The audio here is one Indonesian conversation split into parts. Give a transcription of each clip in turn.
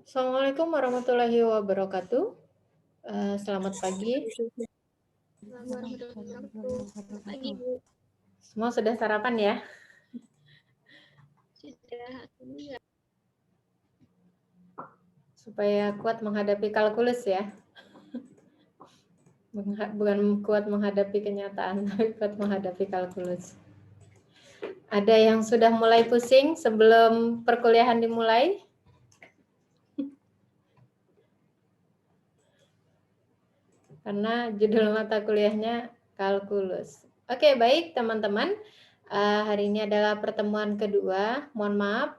Assalamualaikum warahmatullahi wabarakatuh. Selamat pagi. Pagi, Bu. Semua sudah sarapan ya? Sudah enggak? Supaya kuat menghadapi kalkulus ya. Bukan kuat menghadapi kenyataan, tapi kuat menghadapi kalkulus. Ada yang sudah mulai pusing sebelum perkuliahan dimulai? Karena judul mata kuliahnya kalkulus. Oke, baik teman-teman. Hari ini adalah pertemuan kedua. Mohon maaf,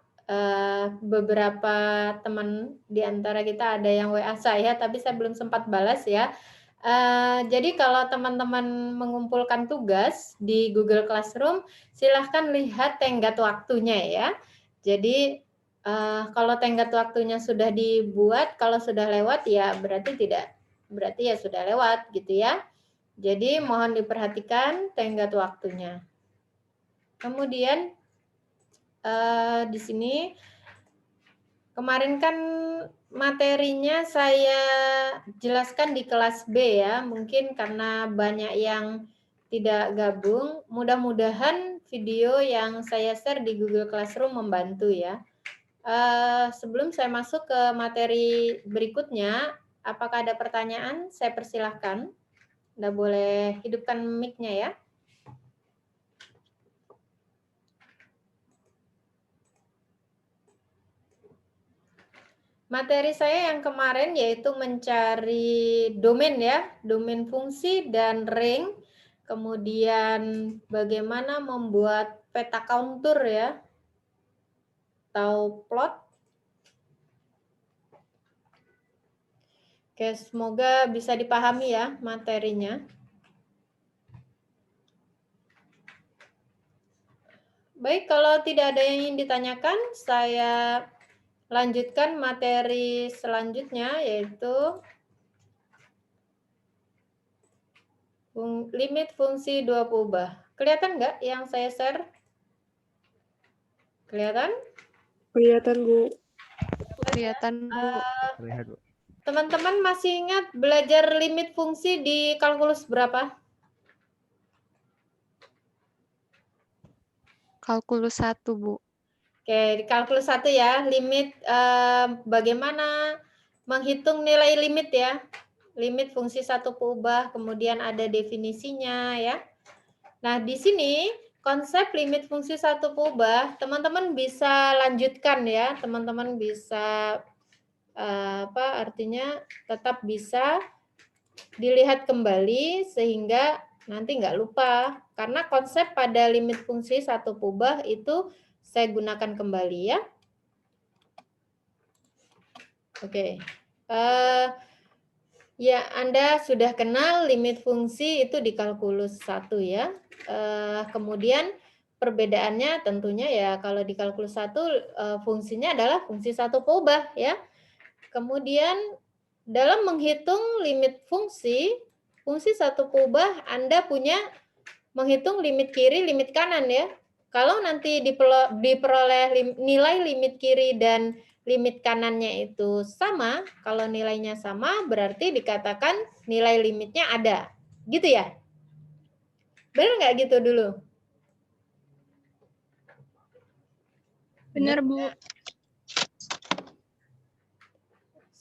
beberapa teman di antara kita ada yang WA saya, tapi saya belum sempat balas ya. Jadi kalau teman-teman mengumpulkan tugas di Google Classroom, silahkan lihat tenggat waktunya ya. Jadi kalau tenggat waktunya sudah dibuat, kalau sudah lewat ya berarti ya sudah lewat gitu ya. Jadi mohon diperhatikan tenggat waktunya. Kemudian di sini kemarin kan materinya saya jelaskan di kelas B ya, mungkin karena banyak yang tidak gabung, mudah-mudahan video yang saya share di Google Classroom membantu ya. Sebelum saya masuk ke materi berikutnya, apakah ada pertanyaan? Saya persilahkan. Anda boleh hidupkan mic-nya ya. Materi saya yang kemarin yaitu mencari domain ya, domain fungsi dan ring. Kemudian bagaimana membuat peta kontur ya, atau plot. Oke, semoga bisa dipahami ya materinya. Baik, kalau tidak ada yang ingin ditanyakan, saya lanjutkan materi selanjutnya yaitu limit fungsi dua peubah. Kelihatan nggak yang saya share? Kelihatan? Kelihatan, Bu. Kelihatan, Bu. Teman-teman masih ingat belajar limit fungsi di kalkulus berapa? Kalkulus 1, Bu. Oke, di kalkulus 1 ya, limit bagaimana menghitung nilai limit ya. Limit fungsi satu peubah, kemudian ada definisinya ya. Nah, di sini konsep limit fungsi satu peubah, teman-teman bisa lanjutkan ya. Teman-teman bisa artinya tetap bisa dilihat kembali sehingga nanti nggak lupa. Karena konsep pada limit fungsi satu peubah itu saya gunakan kembali ya. Oke. Ya, Anda sudah kenal limit fungsi itu di kalkulus 1 ya. Kemudian perbedaannya tentunya ya kalau di kalkulus 1 fungsinya adalah fungsi satu peubah ya. Kemudian dalam menghitung limit fungsi satu peubah Anda punya menghitung limit kiri, limit kanan ya. Kalau nanti diperoleh nilai limit kiri dan limit kanannya itu sama, kalau nilainya sama berarti dikatakan nilai limitnya ada. Gitu ya? Benar nggak gitu dulu? Benar, Bu.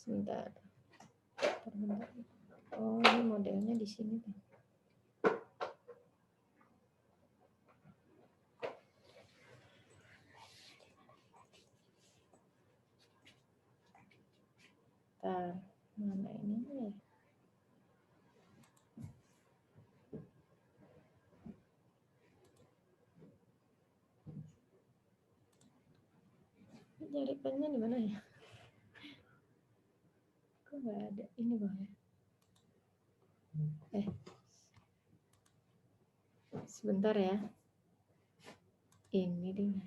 Sebentar. Oh, ini modelnya di sini. Bentar, mana ini ya? Nyari pennya di mana ya? Kok nggak ada? Ini bang ya? Sebentar ya. Ini dia.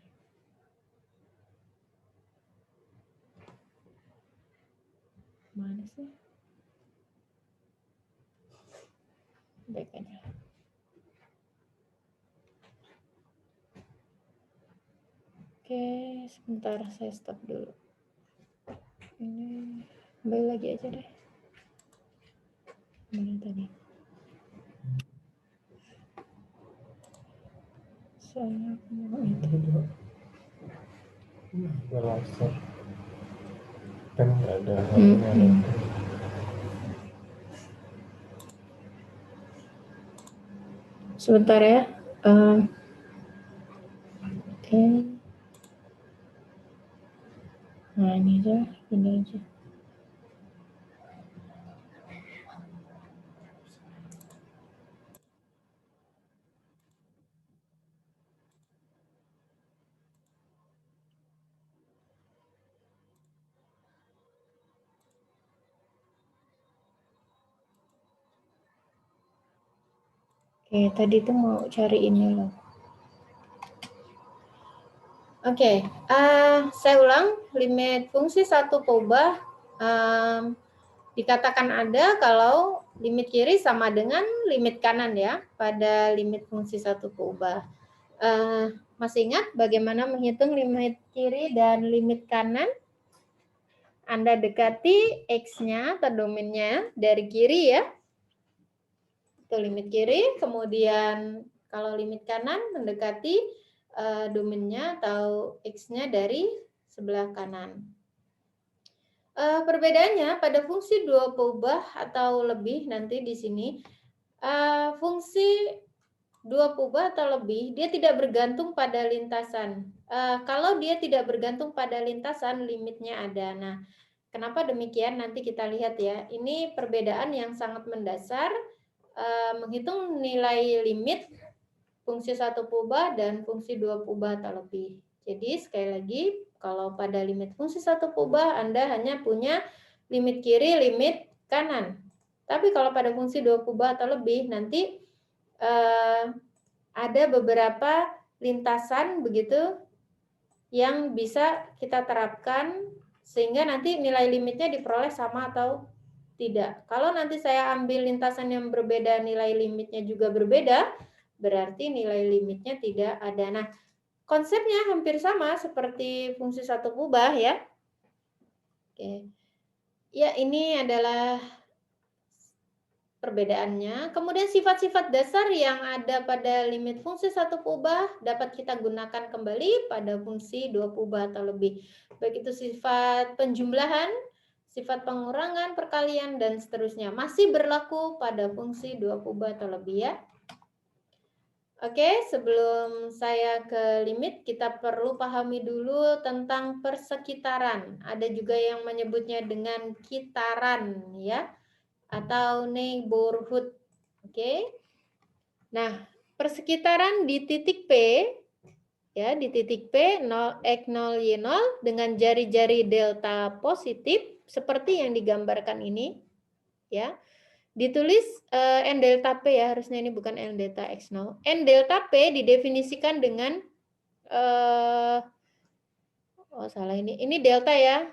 Mana sih? Baik aja. Oke, sebentar saya stop dulu. Ini Kembali lagi aja deh. Mana tadi? Saya mau itu. Ada laser. Kan nggak ada Sebentar ya. Oke. Nah ini aja. Oke, tadi tuh mau cari ini loh. Oke, saya ulang, limit fungsi satu peubah dikatakan ada kalau limit kiri sama dengan limit kanan ya, pada limit fungsi satu peubah. Masih ingat bagaimana menghitung limit kiri dan limit kanan? Anda dekati X-nya atau domainnya dari kiri ya. Itu limit kiri, kemudian kalau limit kanan mendekati domainnya atau X-nya dari sebelah kanan. Perbedaannya pada fungsi dua peubah atau lebih nanti di sini, fungsi dua peubah atau lebih, dia tidak bergantung pada lintasan. Kalau dia tidak bergantung pada lintasan, limitnya ada. Nah, kenapa demikian? Nanti kita lihat ya. Ini perbedaan yang sangat mendasar, menghitung nilai limit fungsi satu peubah dan fungsi dua peubah atau lebih. Jadi sekali lagi, kalau pada limit fungsi satu peubah, Anda hanya punya limit kiri, limit kanan. Tapi kalau pada fungsi dua peubah atau lebih, nanti ada beberapa lintasan begitu yang bisa kita terapkan sehingga nanti nilai limitnya diperoleh sama atau tidak. Kalau nanti saya ambil lintasan yang berbeda, nilai limitnya juga berbeda, berarti nilai limitnya tidak ada. Nah, konsepnya hampir sama seperti fungsi satu peubah ya. Oke. Ya, ini adalah perbedaannya. Kemudian sifat-sifat dasar yang ada pada limit fungsi satu peubah dapat kita gunakan kembali pada fungsi dua peubah atau lebih. Baik itu sifat penjumlahan, sifat pengurangan, perkalian, dan seterusnya. Masih berlaku pada fungsi dua peubah atau lebih ya. Oke, sebelum saya ke limit, kita perlu pahami dulu tentang persekitaran. Ada juga yang menyebutnya dengan kitaran ya, atau neighborhood. Oke. Nah, persekitaran di titik P ya, di titik P 0 X 0 Y 0 dengan jari-jari delta positif seperti yang digambarkan ini ya. Ditulis N delta P ya, harusnya ini bukan N delta X0. N delta P didefinisikan dengan oh salah ini delta ya.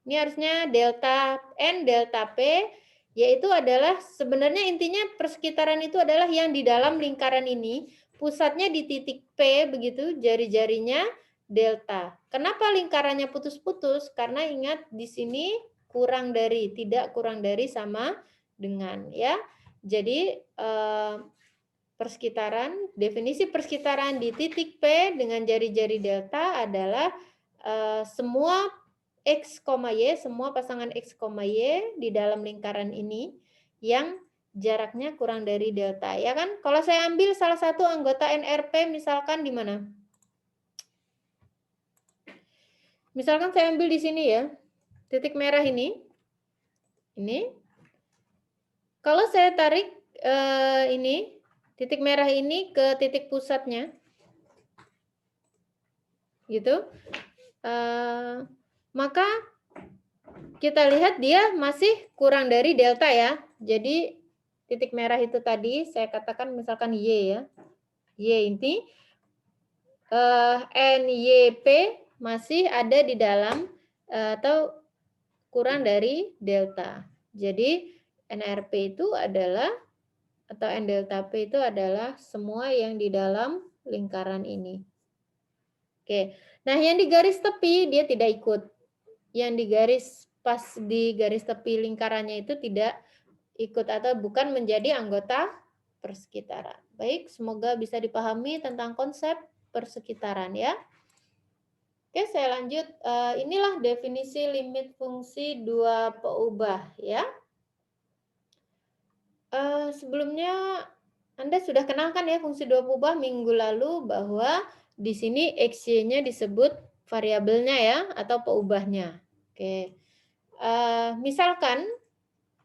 Ini harusnya delta N delta P, yaitu adalah sebenarnya intinya persekitaran itu adalah yang di dalam lingkaran ini, pusatnya di titik P begitu, jari-jarinya delta. Kenapa lingkarannya putus-putus? Karena ingat di sini tidak kurang dari sama dengan ya. Jadi persekitaran, definisi persekitaran di titik P dengan jari-jari delta adalah semua X, Y, semua pasangan X, Y di dalam lingkaran ini yang jaraknya kurang dari delta. Ya kan? Kalau saya ambil salah satu anggota NRP misalkan di mana? Misalkan saya ambil di sini ya. Titik merah ini. Ini. Kalau saya tarik ini, titik merah ini ke titik pusatnya. Gitu. Maka kita lihat dia masih kurang dari delta ya. Jadi titik merah itu tadi saya katakan misalkan Y ya. Y ini NYP masih ada di dalam atau kurang dari delta. Jadi NRP itu adalah atau N delta P itu adalah semua yang di dalam lingkaran ini. Oke. Nah, yang di garis tepi dia tidak ikut. Yang di garis pas di garis tepi lingkarannya itu tidak ikut atau bukan menjadi anggota persekitaran. Baik, semoga bisa dipahami tentang konsep persekitaran ya. Oke, saya lanjut. Inilah definisi limit fungsi dua peubah ya. Sebelumnya Anda sudah kenalkan ya fungsi dua peubah minggu lalu bahwa di sini XY-nya disebut variabelnya ya atau peubahnya. Oke. Misalkan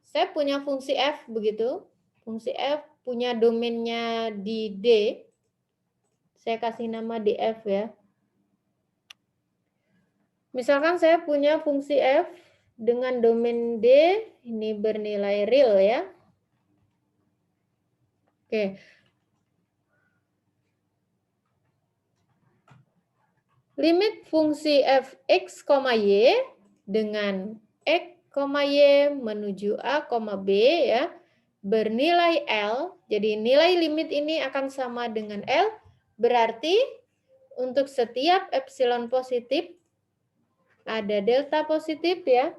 saya punya fungsi F begitu. Fungsi F punya domainnya di D. Saya kasih nama df ya. Misalkan saya punya fungsi F dengan domain D, ini bernilai real ya. Oke. Limit fungsi fx, y dengan x, y menuju a, b ya, bernilai L. Jadi nilai limit ini akan sama dengan L, berarti untuk setiap epsilon positif ada delta positif ya.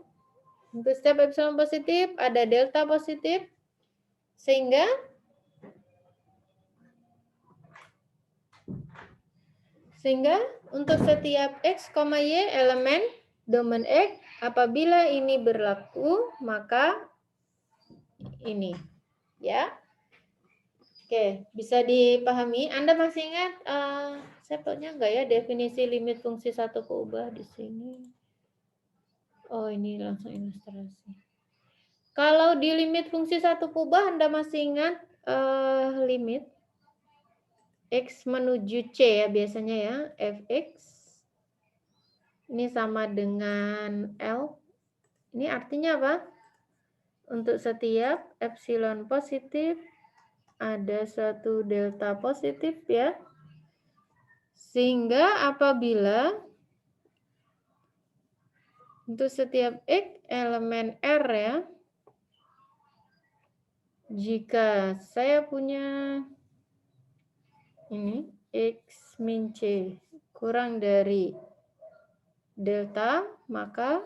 Untuk setiap epsilon positif ada delta positif. Sehingga untuk setiap x, y elemen domain X apabila ini berlaku maka ini ya. Oke, bisa dipahami. Anda masih ingat saya punya enggak ya definisi limit fungsi satu peubah di sini? Oh, ini langsung ilustrasi. Kalau di limit fungsi satu peubah Anda masih ingat limit X menuju C ya biasanya ya, Fx ini sama dengan L. Ini artinya apa? Untuk setiap epsilon positif ada satu delta positif ya. Sehingga apabila untuk setiap X elemen R ya, jika saya punya ini X min C kurang dari delta, maka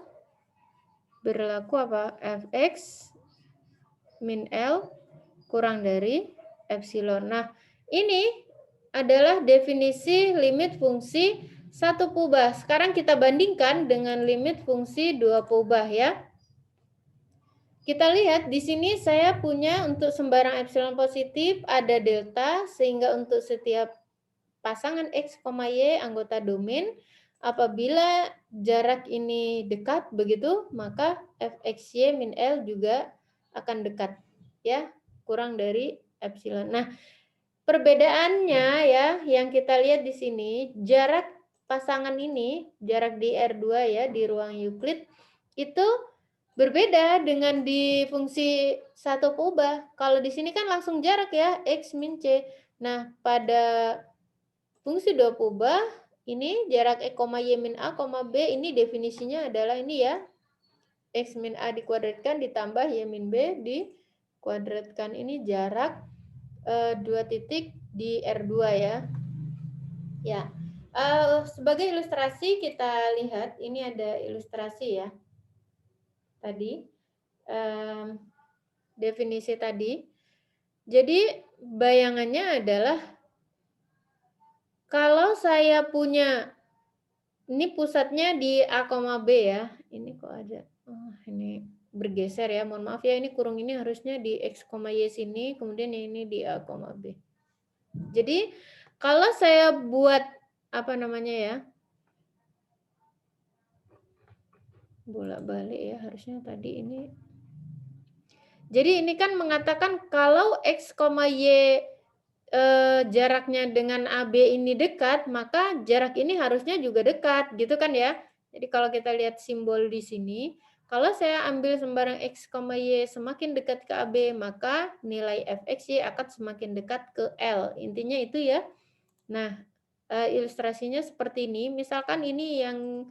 berlaku apa? Fx min L kurang dari epsilon. Nah, ini adalah definisi limit fungsi satu peubah. Sekarang kita bandingkan dengan limit fungsi dua peubah ya. Kita lihat di sini saya punya untuk sembarang epsilon positif ada delta, sehingga untuk setiap pasangan X, Y anggota domain, apabila jarak ini dekat begitu, maka Fxy min L juga akan dekat ya, kurang dari epsilon. Nah, perbedaannya ya yang kita lihat di sini, jarak pasangan ini, jarak di R2 ya di ruang Euclid itu berbeda dengan di fungsi satu peubah. Kalau di sini kan langsung jarak ya, X min C. Nah, pada fungsi dua peubah, ini jarak E, Y min A, B, ini definisinya adalah ini ya. X min A dikuadratkan ditambah Y min B dikuadratkan. Ini jarak 2 titik di R2 ya. Ya. Sebagai ilustrasi kita lihat, ini ada ilustrasi ya. Tadi definisi tadi. Jadi bayangannya adalah kalau saya punya ini pusatnya di A, B ya. Ini kok ada. Oh, ini bergeser ya. Mohon maaf ya, ini kurung ini harusnya di X, Y sini, kemudian ini di A, B. Jadi kalau saya buat apa namanya ya? Bolak-balik ya, harusnya tadi ini. Jadi ini kan mengatakan kalau X, Y jaraknya dengan AB ini dekat, maka jarak ini harusnya juga dekat, gitu kan ya. Jadi kalau kita lihat simbol di sini, kalau saya ambil sembarang X, Y semakin dekat ke AB, maka nilai Fxy akan semakin dekat ke L. Intinya itu ya. Nah, ilustrasinya seperti ini. Misalkan ini yang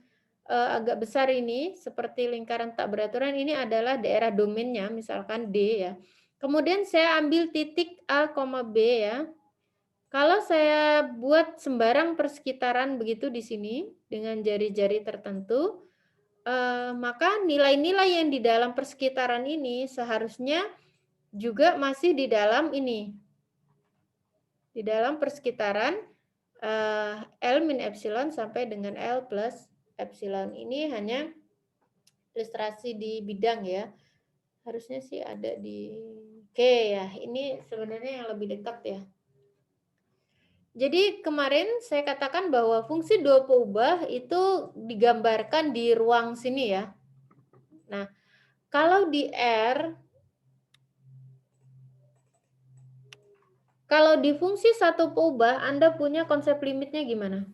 agak besar ini, seperti lingkaran tak beraturan, ini adalah daerah domainnya, misalkan D ya. Kemudian saya ambil titik A, B ya. Kalau saya buat sembarang persekitaran begitu di sini, dengan jari-jari tertentu, maka nilai-nilai yang di dalam persekitaran ini seharusnya juga masih di dalam ini. Di dalam persekitaran L min epsilon sampai dengan L plus epsilon. Ini hanya ilustrasi di bidang ya. Harusnya sih ada di Oke ya. Ini sebenarnya yang lebih dekat ya. Jadi kemarin saya katakan bahwa fungsi dua peubah itu digambarkan di ruang sini ya. Nah, kalau di R, kalau di fungsi satu peubah, Anda punya konsep limitnya gimana?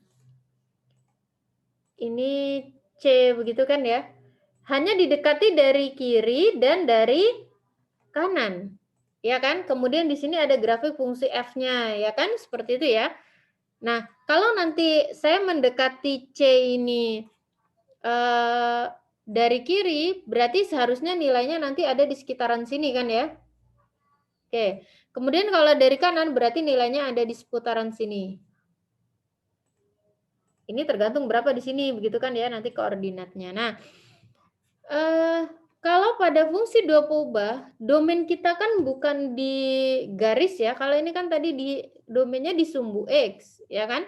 Ini C begitu kan ya? Hanya didekati dari kiri dan dari kanan. Ya kan? Kemudian di sini ada grafik fungsi F-nya, ya kan? Seperti itu ya. Nah, kalau nanti saya mendekati C ini dari kiri, berarti seharusnya nilainya nanti ada di sekitaran sini kan ya? Oke. Kemudian kalau dari kanan berarti nilainya ada di seputaran sini. Ini tergantung berapa di sini, begitu kan ya nanti koordinatnya. Nah, kalau pada fungsi dua peubah, domain kita kan bukan di garis ya. Kalau ini kan tadi di domainnya di sumbu X, ya kan?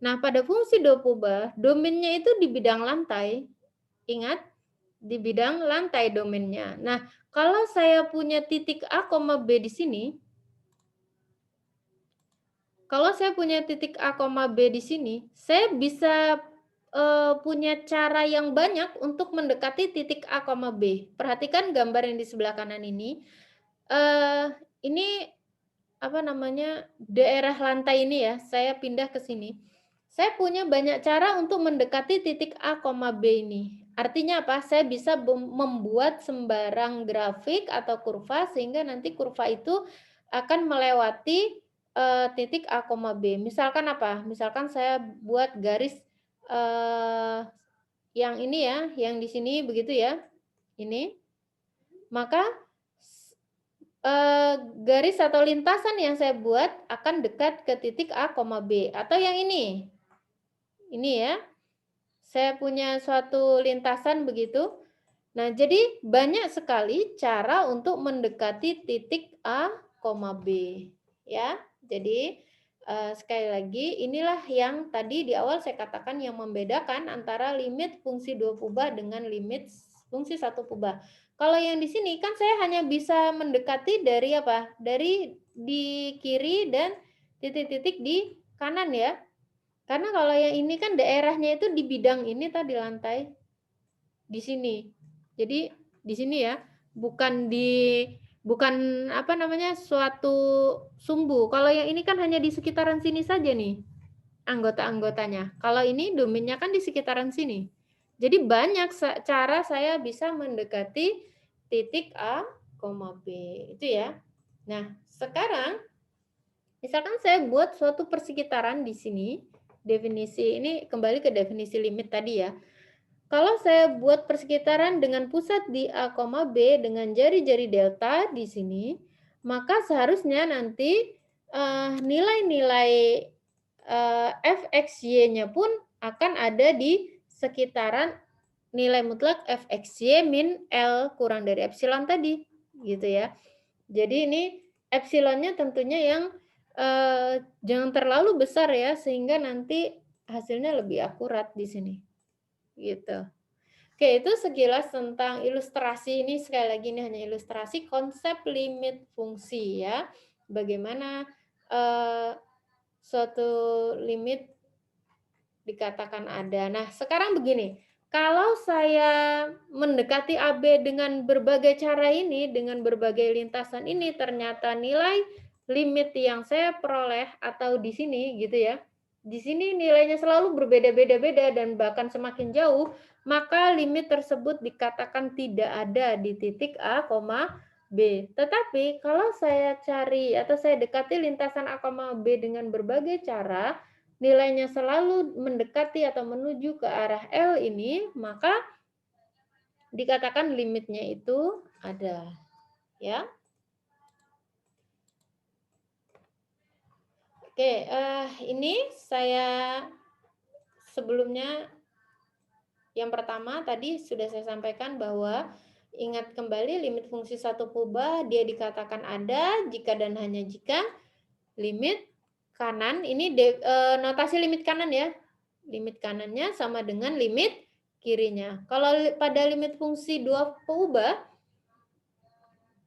Nah, pada fungsi dua peubah, domainnya itu di bidang lantai. Ingat, di bidang lantai domainnya. Nah, kalau saya punya titik A, B di sini, kalau saya punya titik A, B di sini, saya bisa punya cara yang banyak untuk mendekati titik A, B. Perhatikan gambar yang di sebelah kanan ini. Ini apa namanya daerah lantai ini ya. Saya pindah ke sini. Saya punya banyak cara untuk mendekati titik A, B ini. Artinya apa? Saya bisa membuat sembarang grafik atau kurva sehingga nanti kurva itu akan melewati titik A, B. Misalkan apa? Misalkan saya buat garis yang ini ya, yang di sini begitu ya. Ini. Maka garis atau lintasan yang saya buat akan dekat ke titik A, B. Atau yang ini. Ini ya. Saya punya suatu lintasan begitu. Nah, jadi banyak sekali cara untuk mendekati titik A, B. Ya, jadi sekali lagi inilah yang tadi di awal saya katakan yang membedakan antara limit fungsi dua peubah dengan limit fungsi satu peubah. Kalau yang di sini kan saya hanya bisa mendekati dari apa? Dari di kiri dan titik-titik di kanan ya. Karena kalau yang ini kan daerahnya itu di bidang ini tadi lantai. Di sini. Jadi di sini ya, bukan apa namanya suatu sumbu. Kalau yang ini kan hanya di sekitaran sini saja nih anggota-anggotanya. Kalau ini domainnya kan di sekitaran sini. Jadi banyak cara saya bisa mendekati titik A, B. Itu ya. Nah, sekarang misalkan saya buat suatu persekitaran di sini. Definisi ini kembali ke definisi limit tadi ya. Kalau saya buat persekitaran dengan pusat di A, B dengan jari-jari delta di sini, maka seharusnya nanti nilai-nilai fxy-nya pun akan ada di sekitaran nilai mutlak fxy min L kurang dari epsilon tadi, gitu ya. Jadi ini epsilonnya tentunya yang jangan terlalu besar ya, sehingga nanti hasilnya lebih akurat di sini. Gitu. Oke, itu sekilas tentang ilustrasi ini. Sekali lagi ini hanya ilustrasi konsep limit fungsi ya. Bagaimana suatu limit dikatakan ada. Nah, sekarang begini. Kalau saya mendekati AB dengan berbagai cara ini, dengan berbagai lintasan ini, ternyata nilai limit yang saya peroleh atau di sini gitu ya, di sini nilainya selalu berbeda-beda dan bahkan semakin jauh, maka limit tersebut dikatakan tidak ada di titik A, B. Tetapi kalau saya cari atau saya dekati lintasan A, B dengan berbagai cara, nilainya selalu mendekati atau menuju ke arah L ini, maka dikatakan limitnya itu ada. Ya. Oke, ini saya sebelumnya Yang pertama tadi sudah saya sampaikan bahwa ingat kembali limit fungsi satu kubah dia dikatakan ada jika dan hanya jika limit kanan ini notasi limit kanan ya. Limit kanannya sama dengan limit kirinya. Kalau pada limit fungsi dua kubah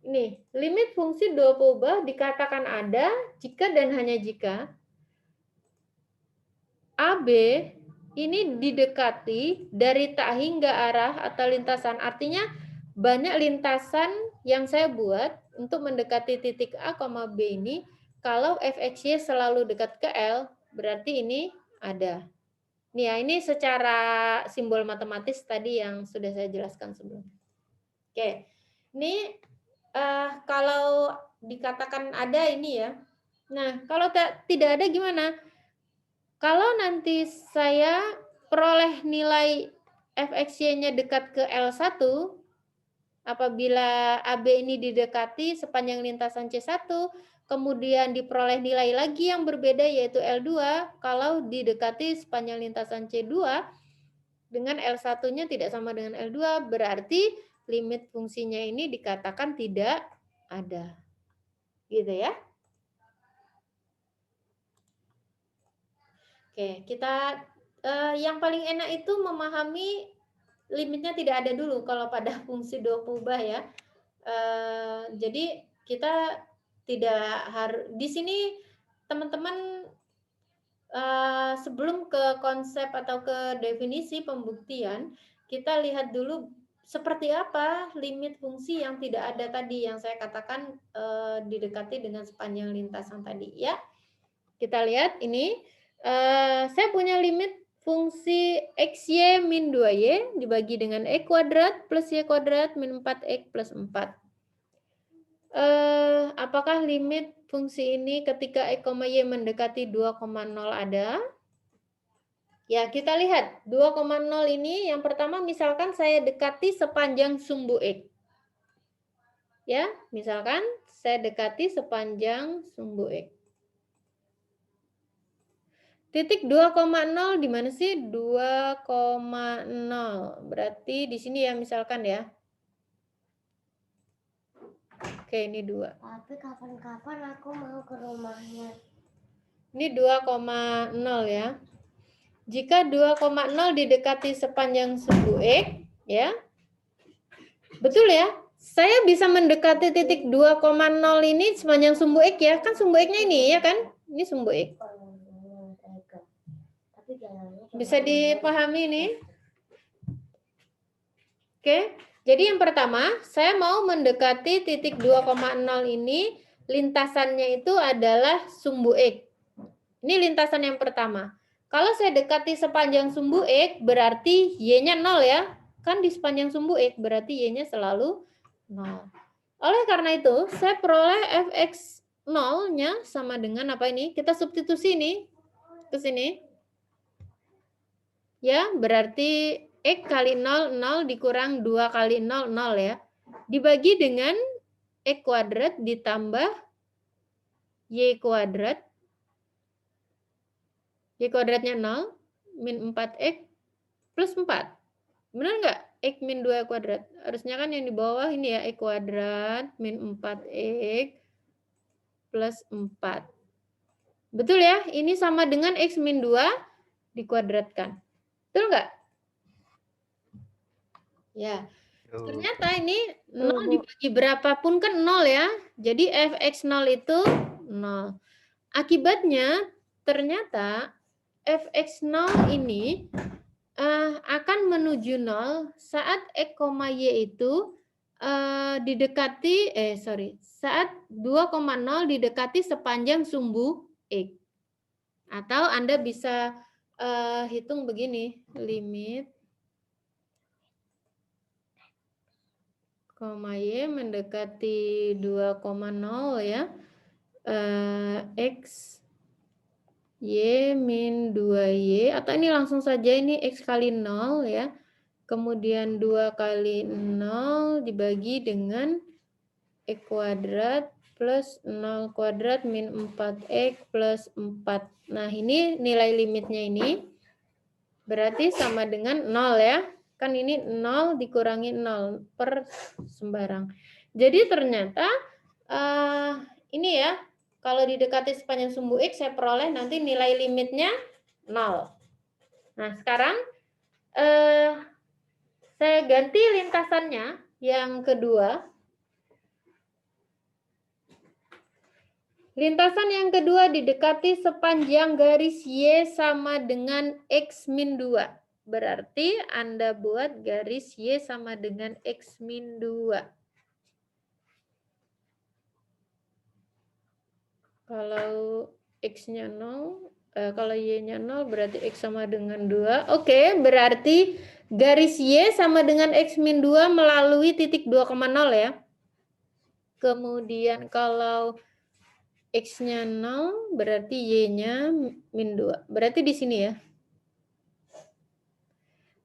ini limit fungsi dua kubah dikatakan ada jika dan hanya jika AB ini didekati dari tak hingga arah atau lintasan. Artinya banyak lintasan yang saya buat untuk mendekati titik A, B ini. Kalau fx-y selalu dekat ke L, berarti ini ada. Nih ya, ini secara simbol matematis tadi yang sudah saya jelaskan sebelumnya. Oke, ini kalau dikatakan ada ini ya. Nah, kalau tidak ada gimana? Kalau nanti saya peroleh nilai fx-y-nya dekat ke L1, apabila AB ini didekati sepanjang lintasan C1, kemudian diperoleh nilai lagi yang berbeda yaitu L2, kalau didekati sepanjang lintasan C2, dengan L1-nya tidak sama dengan L2, berarti limit fungsinya ini dikatakan tidak ada. Gitu ya. Oke, kita yang paling enak itu memahami limitnya tidak ada dulu kalau pada fungsi dua kubah ya. Jadi kita tidak harus di sini teman-teman sebelum ke konsep atau ke definisi pembuktian, kita lihat dulu seperti apa limit fungsi yang tidak ada tadi yang saya katakan didekati dengan sepanjang lintasan tadi ya. Kita lihat ini. Saya punya limit fungsi xy min 2y dibagi dengan x kuadrat plus y kuadrat min 4x plus 4. Apakah limit fungsi ini ketika x, y mendekati 2,0 ada? Ya, kita lihat 2,0 ini yang pertama misalkan saya dekati sepanjang sumbu x. Ya, misalkan saya dekati sepanjang sumbu x. Titik 2,0 di mana sih? 2,0. Berarti di sini ya misalkan ya. Oke, ini 2. Tapi kapan-kapan aku mau ke rumahnya. Ini 2,0 ya. Jika 2,0 didekati sepanjang sumbu X, ya. Betul ya? Saya bisa mendekati titik 2,0 ini sepanjang sumbu X ya. Kan sumbu X-nya ini ya kan? Ini sumbu X. Bisa dipahami ini? Oke, jadi yang pertama, saya mau mendekati titik 2,0 ini, lintasannya itu adalah sumbu X. Ini lintasan yang pertama. Kalau saya dekati sepanjang sumbu X, berarti Y-nya 0 ya. Kan di sepanjang sumbu X, berarti Y-nya selalu 0. Oleh karena itu, saya peroleh fx 0-nya sama dengan apa ini? Kita substitusi ini ke sini. Ya, berarti X kali 0, 0 dikurang 2 kali 0, 0 ya. Dibagi dengan X kuadrat ditambah Y kuadrat. Y kuadratnya 0, min 4X plus 4. Benar nggak? X min 2 kuadrat. Harusnya kan yang di bawah ini ya, X kuadrat min 4X plus 4. Betul ya? Ini sama dengan X min 2 dikuadratkan. Betul nggak? Ya, ternyata ini 0 dibagi berapapun kan 0 ya. Jadi fx 0 itu 0. Akibatnya ternyata fx 0 ini akan menuju 0 saat x, y itu didekati, saat 2,0 didekati sepanjang sumbu x. Atau Anda bisa hitung begini, limit y mendekati 2,0 ya, x y min 2y, atau ini langsung saja ini x kali 0 ya, kemudian 2 kali 0 dibagi dengan x kuadrat plus 0 kuadrat min 4x plus 4. Nah ini nilai limitnya ini. Berarti sama dengan 0 ya. Kan ini 0 dikurangi 0 per sembarang. Jadi ternyata ini ya, kalau didekati sepanjang sumbu X, saya peroleh nanti nilai limitnya 0. Nah, sekarang saya ganti lintasannya yang kedua. Lintasan yang kedua didekati sepanjang garis Y sama dengan X min 2. Berarti Anda buat garis Y sama dengan X min 2. Kalau X-nya 0, kalau Y-nya 0 berarti X sama dengan 2. Oke, berarti garis Y sama dengan X min 2 melalui titik 2,0 ya. Kemudian kalau X-nya 0 berarti Y-nya min 2. Berarti di sini ya.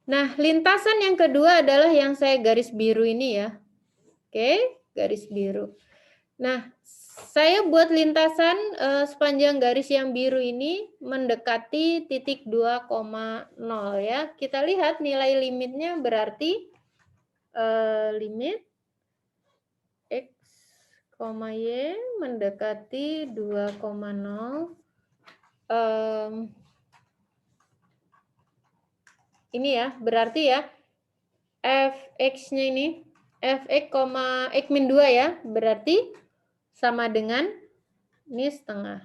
Nah, lintasan yang kedua adalah yang saya garis biru ini ya. Oke, garis biru. Nah, saya buat lintasan sepanjang garis yang biru ini mendekati titik 2,0 ya. Kita lihat nilai limitnya berarti limit X, Y mendekati 2,0. Ini ya, berarti ya fx-nya ini fx, x min 2 ya, berarti sama dengan ini setengah.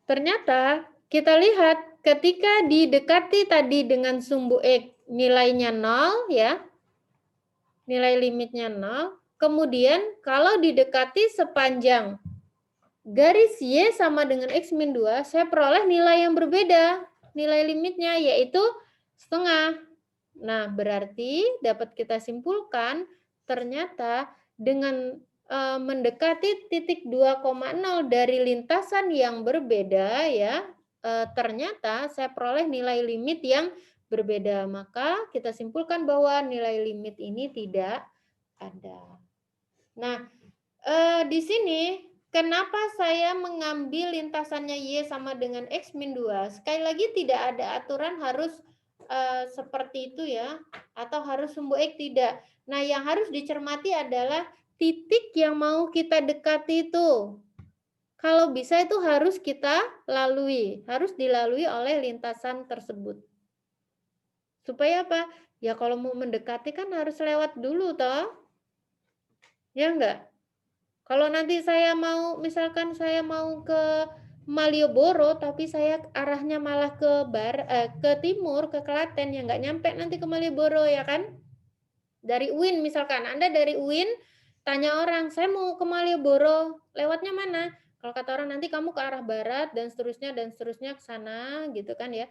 Ternyata kita lihat ketika didekati tadi dengan sumbu X nilainya 0 ya. Nilai limitnya 0. Kemudian kalau didekati sepanjang garis Y sama dengan X min 2, saya peroleh nilai yang berbeda. Nilai limitnya yaitu setengah. Nah, berarti dapat kita simpulkan ternyata dengan mendekati titik 2,0 dari lintasan yang berbeda ya, ternyata saya peroleh nilai limit yang berbeda. Maka kita simpulkan bahwa nilai limit ini tidak ada. Nah, di sini kenapa saya mengambil lintasannya Y sama dengan X min 2? Sekali lagi tidak ada aturan harus seperti itu ya, atau harus sumbu X, tidak. Nah, yang harus dicermati adalah titik yang mau kita dekati itu. Kalau bisa itu harus kita lalui, harus dilalui oleh lintasan tersebut. Supaya apa? Ya kalau mau mendekati kan harus lewat dulu toh. Ya enggak? Kalau nanti saya mau, misalkan saya mau ke Malioboro, tapi saya arahnya malah ke timur, ke Klaten, ya nggak nyampe nanti ke Malioboro ya kan? Dari UIN misalkan, Anda dari UIN tanya orang, saya mau ke Malioboro, lewatnya mana? Kalau kata orang nanti kamu ke arah barat dan seterusnya ke sana gitu kan ya.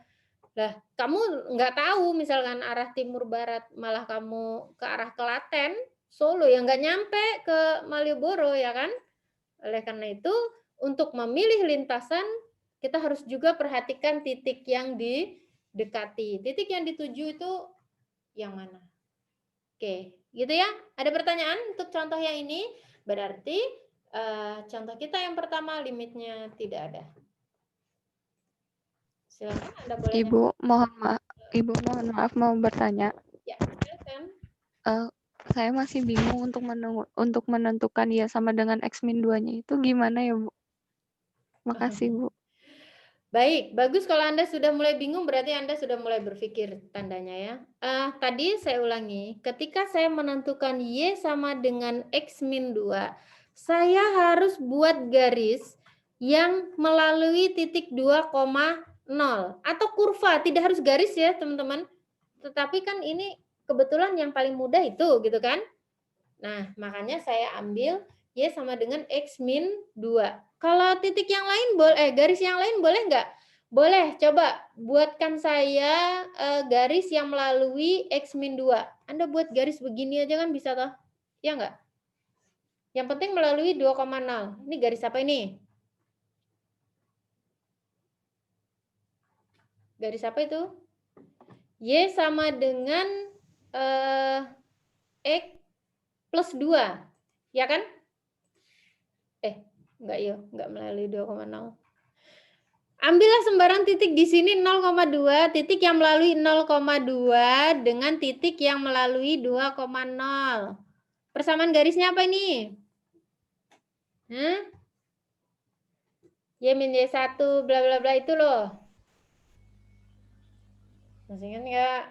Lah, kamu nggak tahu misalkan arah timur barat, malah kamu ke arah Klaten, Solo, ya nggak nyampe ke Malioboro ya kan? Oleh karena itu, untuk memilih lintasan, kita harus juga perhatikan titik yang didekati. Titik yang dituju itu yang mana? Oke, gitu ya. Ada pertanyaan untuk contoh yang ini? Berarti contoh kita yang pertama limitnya tidak ada. Silakan Anda boleh. Ibu mohon maaf mau bertanya. Ya, silakan. Saya masih bingung untuk menentukan Y sama dengan X min 2-nya itu gimana ya, Bu? Makasih, Bu. Baik, bagus kalau Anda sudah mulai bingung, berarti Anda sudah mulai berpikir tandanya ya. Tadi saya ulangi, ketika saya menentukan Y sama dengan X min 2, saya harus buat garis yang melalui titik 2,0 atau kurva, tidak harus garis ya teman-teman. Tetapi kan ini kebetulan yang paling mudah itu gitu kan. Nah, makanya saya ambil Y sama dengan X min 2. Kalau titik yang lain garis yang lain boleh nggak? Boleh, coba buatkan saya garis yang melalui X min 2. Anda buat garis begini aja kan bisa toh? Ya nggak? Yang penting melalui 2,0. Ini garis apa ini? Garis apa itu? Y sama dengan X plus 2. Ya kan? Enggak ya, enggak melalui 2,0. Ambillah sembarang titik di sini 0,2, titik yang melalui 0,2 dengan titik yang melalui 2,0. Persamaan garisnya apa ini? Y min Y1 bla bla bla itu loh. Masih ingat nggak?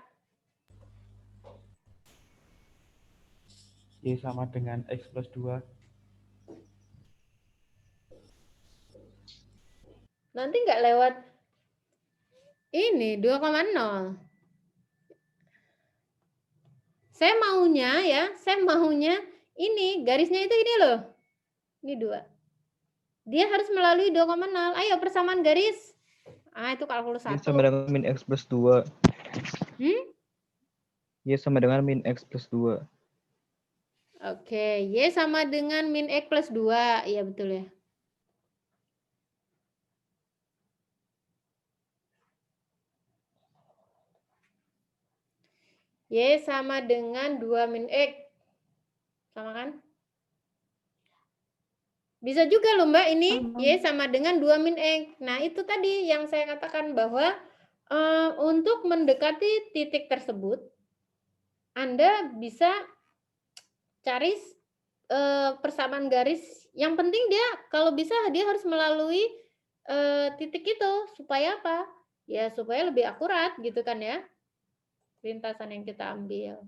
Y sama dengan X plus 2. Nanti nggak lewat ini 2,0. Saya maunya ini garisnya itu ini loh. Ini 2. Dia harus melalui 2,0. Ayo persamaan garis. Itu kalkulus Y 1. sama dengan min X plus 2. Y sama dengan min X plus 2. Oke, Y sama dengan min X plus 2. Iya betul ya. Y sama dengan 2 min X. Sama kan? Bisa juga loh Mbak ini. Y sama dengan 2 min X. Nah itu tadi yang saya katakan bahwa untuk mendekati titik tersebut, Anda bisa cari persamaan garis. Yang penting dia kalau bisa dia harus melalui titik itu. Supaya apa? Ya supaya lebih akurat gitu kan ya. Lintasan yang kita ambil.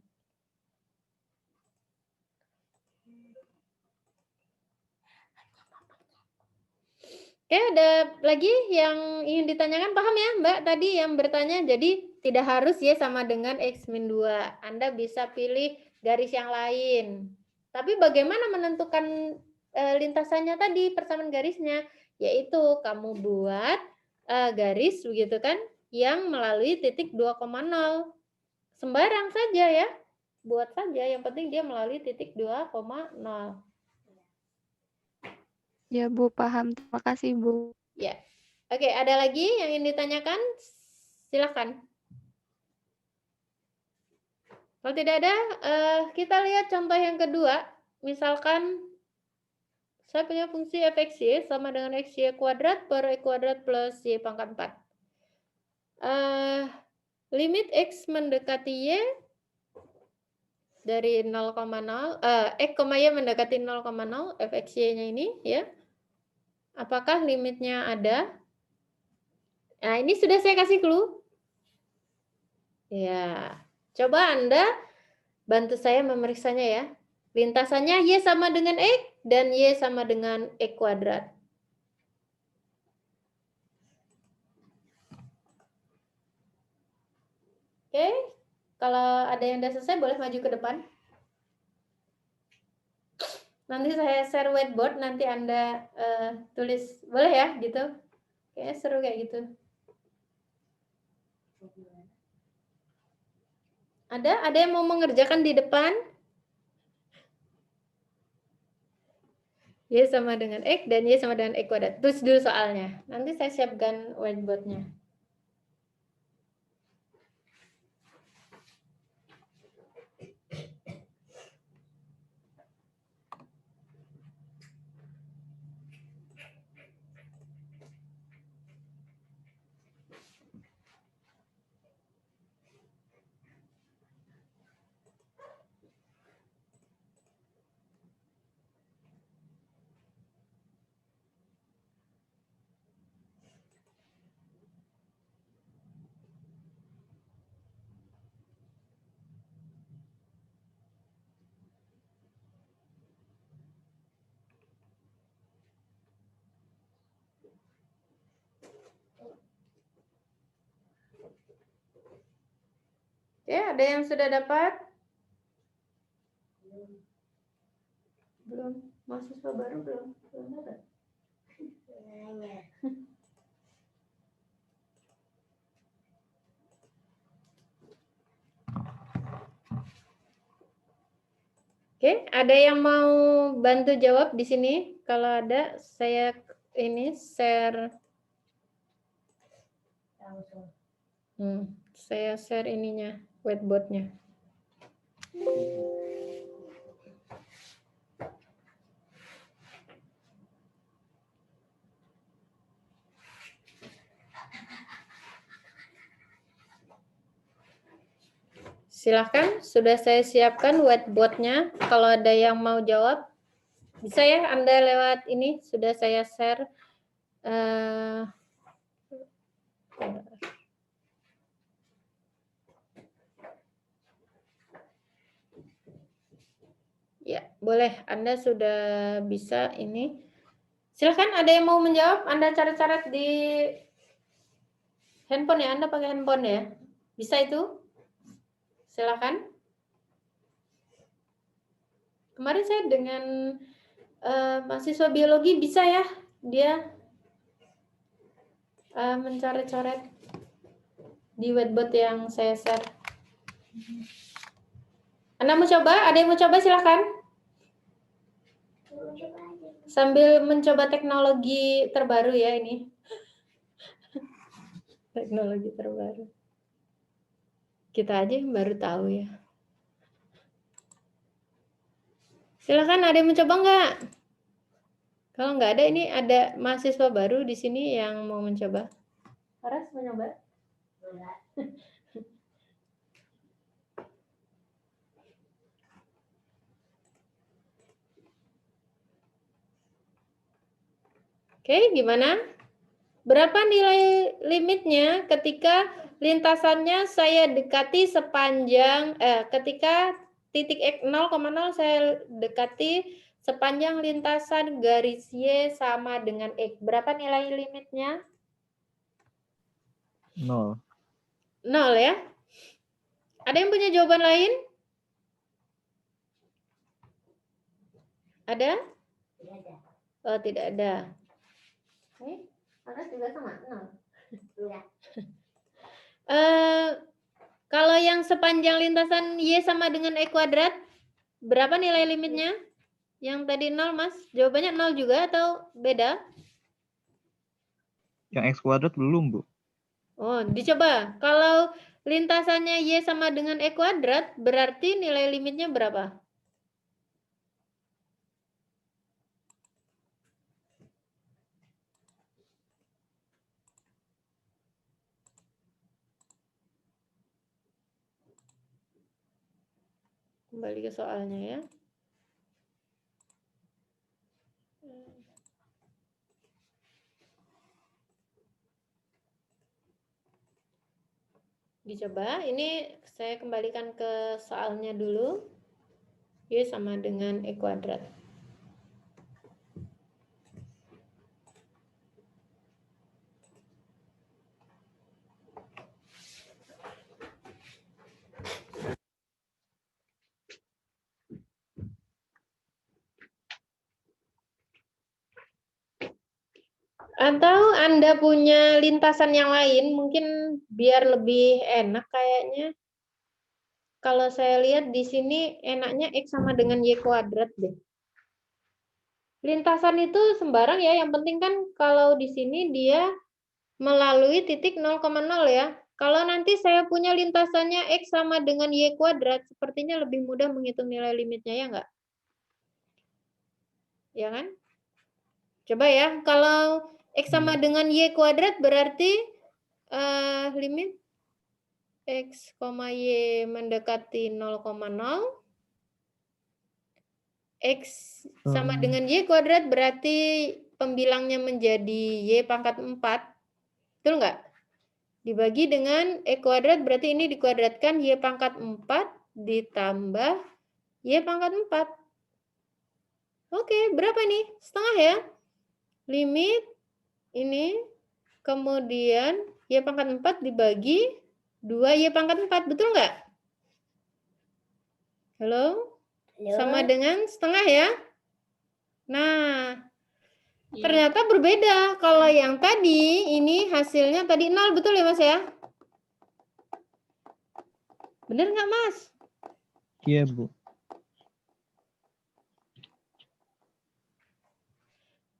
Oke, ada lagi yang ingin ditanyakan? Paham ya Mbak tadi yang bertanya? Jadi tidak harus Y sama dengan X-2. Anda bisa pilih garis yang lain. Tapi bagaimana menentukan lintasannya tadi, persamaan garisnya? Yaitu kamu buat garis begitu kan, yang melalui titik 2,0. Sembarang saja ya. Buat saja, yang penting dia melalui titik 2,0. Ya Bu, paham. Terima kasih Bu. Ya. Oke, ada lagi yang ingin ditanyakan? Silakan. Kalau tidak ada, kita lihat contoh yang kedua. Misalkan saya punya fungsi fxy sama dengan xy kuadrat per y kuadrat plus y pangkat 4. Limit x mendekati y dari 0,0, x, y mendekati 0,0 fxy-nya ini ya. Apakah limitnya ada? Nah, ini sudah saya kasih clue. Ya, coba Anda bantu saya memeriksanya ya. Lintasannya Y sama dengan X dan Y sama dengan X kuadrat. Oke, kalau ada yang sudah selesai boleh maju ke depan. Nanti saya share whiteboard, nanti Anda tulis, boleh ya gitu. Kayaknya seru kayak gitu. Ada yang mau mengerjakan di depan? Y sama dengan X dan Y sama dengan X kuadrat. Tulis dulu soalnya. Nanti saya siapkan whiteboardnya. Oke, ada yang sudah dapat? Belum. Mahasiswa baru belum dapat. Oke, ada yang mau bantu jawab di sini? Kalau ada, saya ini share. Saya share ininya, whiteboardnya. Silahkan, sudah saya siapkan whiteboard-nya. Kalau ada yang mau jawab, bisa ya Anda lewat ini, sudah saya share. Ya, boleh. Anda sudah bisa ini. Silahkan, ada yang mau menjawab? Anda coret-coret di handphone ya? Anda pakai handphone ya? Bisa itu? Silahkan. Kemarin saya dengan mahasiswa biologi bisa ya? Dia mencoret-coret di whiteboard yang saya share. Anda mau coba? Ada yang mau coba? Silahkan. Sambil mencoba teknologi terbaru ya ini. Teknologi terbaru. Kita aja yang baru tahu ya. Silahkan, ada yang mencoba nggak? Kalau nggak ada, ini ada mahasiswa baru di sini yang mau mencoba. Horas mau nyoba? Oke, gimana? Berapa nilai limitnya ketika lintasannya saya dekati sepanjang, ketika titik X 0,0 saya dekati sepanjang lintasan garis Y sama dengan X. Berapa nilai limitnya? 0. 0 ya? Ada yang punya jawaban lain? Ada? Tidak ada. Oh, tidak ada. Ini Anas juga sama 0. Enggak. Kalau yang sepanjang lintasan Y sama dengan E kuadrat, berapa nilai limitnya? Yang tadi 0, Mas. Jawabannya 0 juga atau beda? Yang X kuadrat belum, Bu. Oh, dicoba. Kalau lintasannya Y sama dengan E kuadrat, berarti nilai limitnya berapa? Kembali ke soalnya ya. Dicoba. Ini saya kembalikan ke soalnya dulu. Y sama dengan E kuadrat. Atau Anda punya lintasan yang lain, mungkin biar lebih enak kayaknya. Kalau saya lihat di sini enaknya X sama dengan Y kuadrat deh. Lintasan itu sembarang ya, yang penting kan kalau di sini dia melalui titik 0,0 ya. Kalau nanti saya punya lintasannya X sama dengan Y kuadrat, sepertinya lebih mudah menghitung nilai limitnya ya enggak? Ya kan? Coba ya, kalau X sama dengan Y kuadrat berarti limit X, Y mendekati 0,0. X sama dengan Y kuadrat berarti pembilangnya menjadi Y pangkat 4. Betul nggak? Dibagi dengan E kuadrat berarti ini dikuadratkan Y pangkat 4 ditambah Y pangkat 4. Oke, berapa nih? Setengah ya? Limit ini, kemudian Y pangkat 4 dibagi 2 Y pangkat 4. Betul nggak? Halo? Halo. Sama dengan setengah ya? Nah, ternyata berbeda. Kalau yang tadi, ini hasilnya tadi 0, betul ya Mas ya? Bener nggak Mas? Iya, Bu.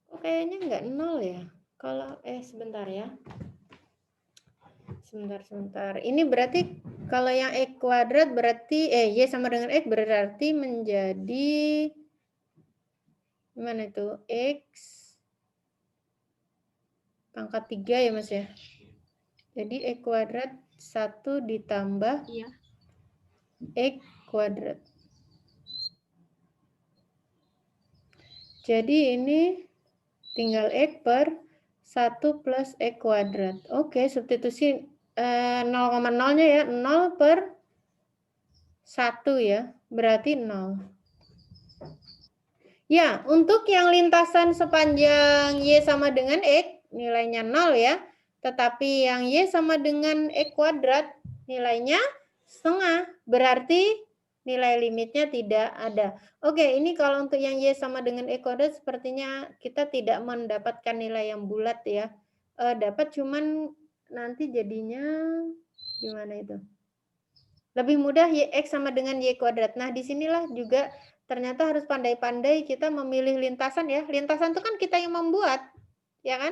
Oh, kayaknya nggak 0 ya. Kalau, sebentar ya. Sebentar. Ini berarti kalau yang X kuadrat berarti, Y sama dengan X berarti menjadi, gimana itu? X pangkat 3 ya Mas ya? Jadi E kuadrat 1 ditambah Iya. X kuadrat. Jadi ini tinggal X per 1 plus X kuadrat. Oke, substitusi 0,0-nya ya, 0 per 1 ya, berarti 0. Ya, untuk yang lintasan sepanjang Y sama dengan X, nilainya 0 ya. Tetapi yang Y sama dengan X kuadrat, nilainya setengah. Berarti nilai limitnya tidak ada. Oke, ini kalau untuk yang Y sama dengan X kuadrat, sepertinya kita tidak mendapatkan nilai yang bulat ya. Dapat cuman nanti jadinya gimana itu? Lebih mudah X sama dengan Y kuadrat. Nah, disinilah juga ternyata harus pandai-pandai kita memilih lintasan ya. Lintasan itu kan kita yang membuat, ya kan?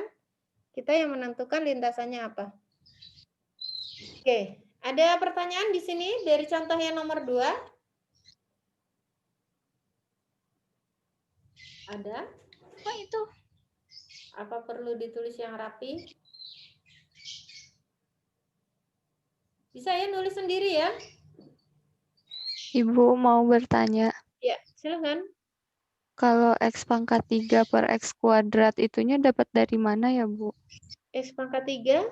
Kita yang menentukan lintasannya apa. Oke, ada pertanyaan di sini dari contoh yang nomor 2? Ada? Apa itu? Apa perlu ditulis yang rapi? Bisa ya nulis sendiri ya? Ibu mau bertanya, Ya, silakan. kalau X pangkat 3 per X kuadrat itunya dapat dari mana ya, Bu? X pangkat 3.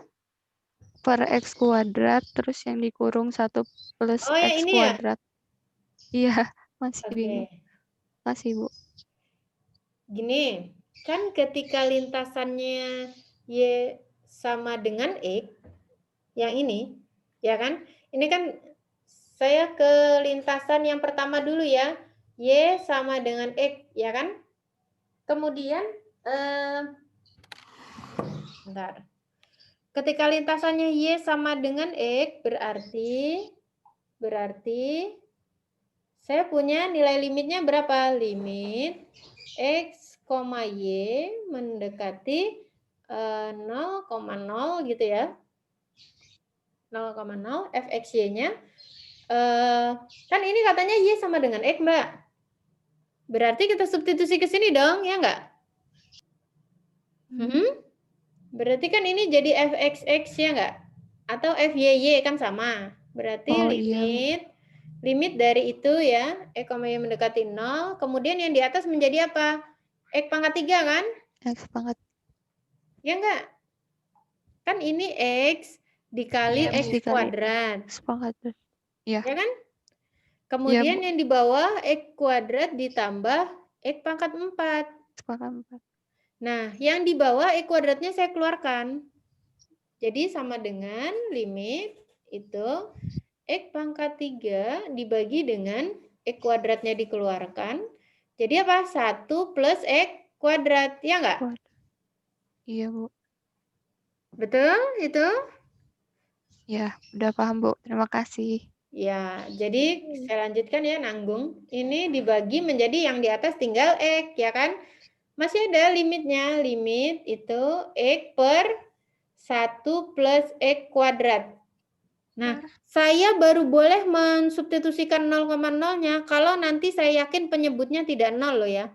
Per X kuadrat, terus yang dikurung 1 plus Oh, yang X ini ya? kuadrat. Iya, masih Oke. bingung. Masih, Bu. Gini, kan ketika lintasannya Y sama dengan X, yang ini, ya kan? Ini kan saya ke lintasan yang pertama dulu ya. Y sama dengan X, ya kan? Kemudian, bentar. Ketika lintasannya Y sama dengan X, berarti saya punya nilai limitnya berapa? Limit X, Y mendekati 0,0 gitu ya. 0,0 fxy-nya. Kan ini katanya Y sama dengan X, Mbak. Berarti kita substitusi ke sini dong, ya enggak? Berarti kan ini jadi fxx ya enggak? Atau fyy kan sama. Berarti limit dari itu ya, X, Y mendekati 0. Kemudian yang di atas menjadi apa? X pangkat 3 kan? X pangkat. Ya enggak? Kan ini X dikali Iya, X kuadrat. X pangkat. Iya. Ya kan? Kemudian Bu. yang di bawah X kuadrat ditambah X pangkat 4. X pangkat 4. Nah, yang di bawah X kuadratnya saya keluarkan. Jadi sama dengan limit itu X pangkat 3 dibagi dengan X kuadratnya dikeluarkan. Jadi apa? 1 plus X kuadrat. Ya enggak? Iya, Bu. Betul itu? Ya, udah paham, Bu. Terima kasih. Ya, jadi saya lanjutkan ya, nanggung. Ini dibagi menjadi yang di atas tinggal X, ya kan? Masih ada limitnya. Limit itu X per 1 plus X kuadrat. Nah, saya baru boleh mensubstitusikan 0,0-nya kalau nanti saya yakin penyebutnya tidak 0 loh ya.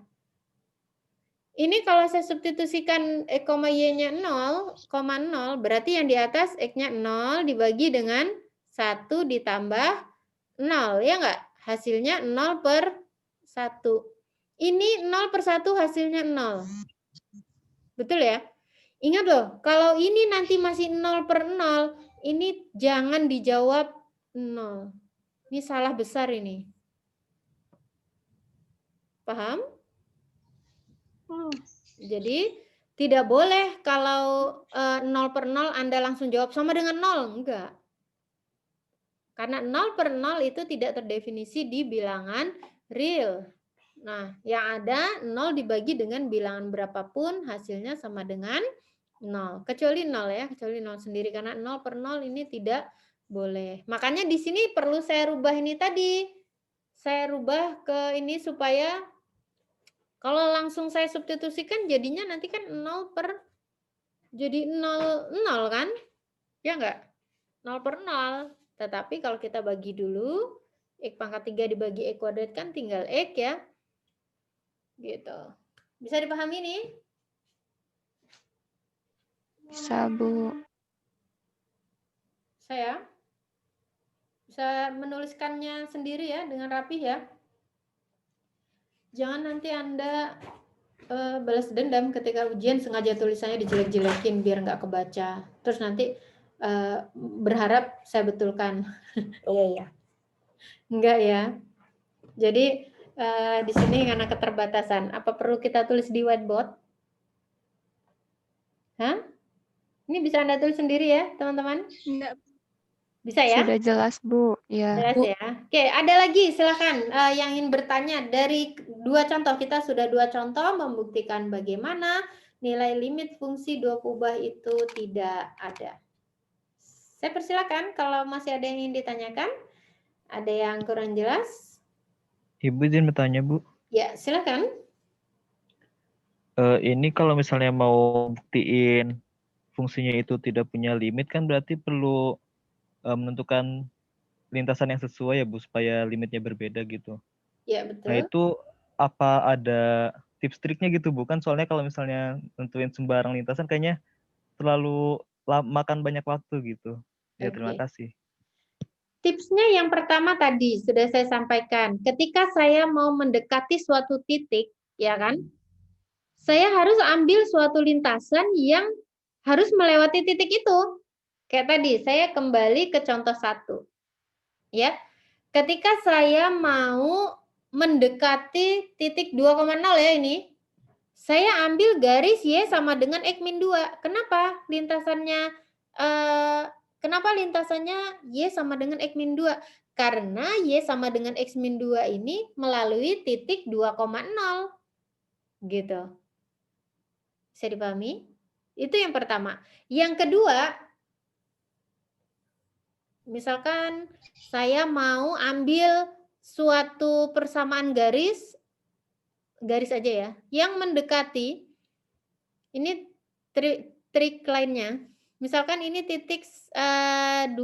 Ini kalau saya substitusikan X, Y-nya 0,0, berarti yang di atas X-nya 0 dibagi dengan 1 ditambah 0, ya enggak? Hasilnya 0 per 1. Ini 0 per 1 hasilnya 0. Betul ya? Ingat loh, kalau ini nanti masih 0 per 0, ini jangan dijawab 0. Ini salah besar ini. Paham? Jadi tidak boleh kalau 0 per 0 Anda langsung jawab sama dengan 0. Enggak. Karena 0 per 0 itu tidak terdefinisi di bilangan real. Nah, yang ada 0 dibagi dengan bilangan berapapun hasilnya sama dengan 0. Kecuali 0 ya, kecuali 0 sendiri. Karena 0 per 0 ini tidak boleh. Makanya di sini perlu saya rubah ini tadi. Saya rubah ke ini supaya kalau langsung saya substitusikan jadinya nanti kan 0 per jadi 0 kan? Ya enggak? 0 per 0. Tetapi kalau kita bagi dulu X pangkat 3 dibagi X kuadrat kan tinggal X ya. Gitu. Bisa dipahami nih? Bisa, Bu. Saya? Bisa menuliskannya sendiri ya dengan rapih ya. Jangan nanti Anda balas dendam ketika ujian sengaja tulisannya dijelek-jelekin biar nggak kebaca. Terus nanti berharap saya betulkan. Iya. Enggak ya. Jadi di sini karena keterbatasan. Apa perlu kita tulis di whiteboard? Hah? Ini bisa Anda tulis sendiri ya, teman-teman? Enggak. Bisa ya? Sudah jelas, Bu. Ya. Jelas ya. Oke, ada lagi silakan yang ingin bertanya. Dari 2 contoh, kita sudah 2 contoh membuktikan bagaimana nilai limit fungsi 2 kubah itu tidak ada. Saya persilakan kalau masih ada yang ingin ditanyakan. Ada yang kurang jelas? Ibu izin bertanya, Bu. Ya, silakan. Ini kalau misalnya mau buktiin fungsinya itu tidak punya limit, kan berarti perlu menentukan lintasan yang sesuai ya, Bu, supaya limitnya berbeda gitu. Ya, Nah, betul. itu apa ada tips triknya gitu, Bu? Kan soalnya kalau misalnya nentuin sembarang lintasan kayaknya terlalu makan banyak waktu gitu. Ya, terima Oke. kasih. Tipsnya yang pertama tadi sudah saya sampaikan. Ketika saya mau mendekati suatu titik, ya kan? Saya harus ambil suatu lintasan yang harus melewati titik itu. Kayak tadi, saya kembali ke contoh 1. Ya. Ketika saya mau mendekati titik 2,0 ya ini, saya ambil garis Y sama dengan X-2. Kenapa? Kenapa lintasannya Y sama dengan X-2? Karena Y sama dengan X-2 ini melalui titik 2,0. Gitu. Bisa dipahami? Itu yang pertama. Yang kedua, misalkan saya mau ambil suatu persamaan garis aja ya, yang mendekati, ini trik lainnya. Misalkan ini titik 2,2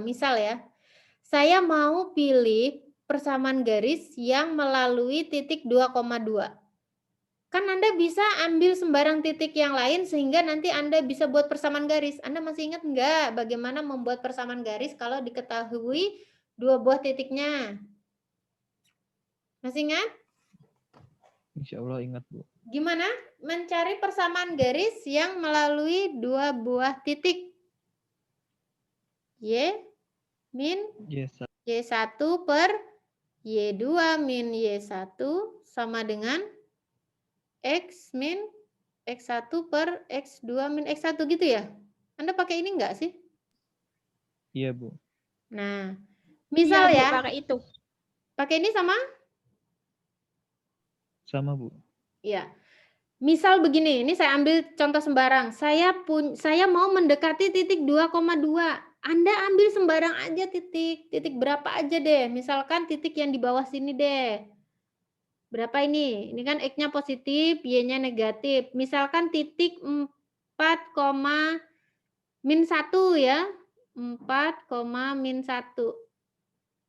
misal ya. Saya mau pilih persamaan garis yang melalui titik 2,2. Kan Anda bisa ambil sembarang titik yang lain sehingga nanti Anda bisa buat persamaan garis. Anda masih ingat nggak bagaimana membuat persamaan garis kalau diketahui 2 buah titiknya? Masih ingat? Insya Allah ingat, Bu. Gimana mencari persamaan garis yang melalui 2 buah titik? Y min Yes. Y1 per Y2 min Y1 sama dengan X min X1 per X2 min X1 gitu ya? Anda pakai ini enggak sih? Iya, Bu. Nah, misal Bu, ya, pakai itu. pakai ini sama? Sama, Bu. Iya. Misal begini, ini saya ambil contoh sembarang. Saya mau mendekati titik 2,2. Anda ambil sembarang aja titik berapa aja deh. Misalkan titik yang di bawah sini deh. Berapa ini? Ini kan X-nya positif, Y-nya negatif. Misalkan titik 4, min 1 ya. 4, min 1.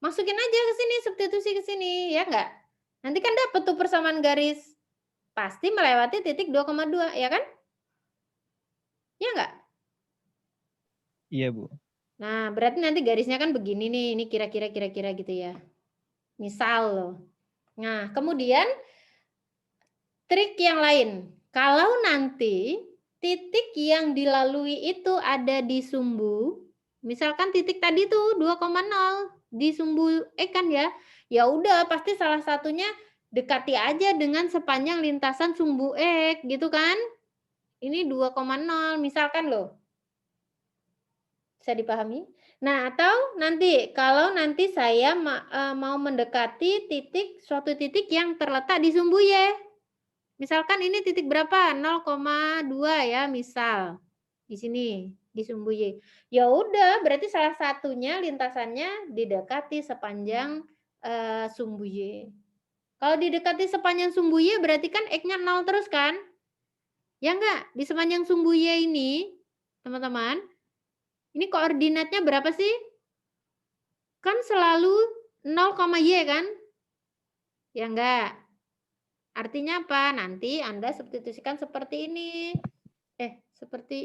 Masukin aja ke sini, substitusi ke sini, ya enggak? Nanti kan dapat tuh persamaan garis. Pasti melewati titik 2,2, ya kan? Ya enggak? Iya, Bu. Nah, berarti nanti garisnya kan begini nih, ini kira-kira gitu ya. Misal loh. Nah, kemudian trik yang lain. Kalau nanti titik yang dilalui itu ada di sumbu, misalkan titik tadi tuh 2,0 di sumbu kan ya. Ya udah, pasti salah satunya dekati aja dengan sepanjang lintasan sumbu X gitu kan. Ini 2,0 misalkan loh. Bisa dipahami? Nah, atau nanti kalau nanti saya mau mendekati suatu titik yang terletak di sumbu Y. Misalkan ini titik berapa? 0,2 ya, misal. Di sini, di sumbu Y. Ya udah, berarti salah satunya lintasannya didekati sepanjang sumbu Y. Kalau didekati sepanjang sumbu Y berarti kan X-nya 0 terus kan? Ya enggak? Di sepanjang sumbu Y ini, teman-teman, ini koordinatnya berapa sih? Kan selalu 0,Y kan? Ya enggak? Artinya apa? Nanti Anda substitusikan seperti ini. Seperti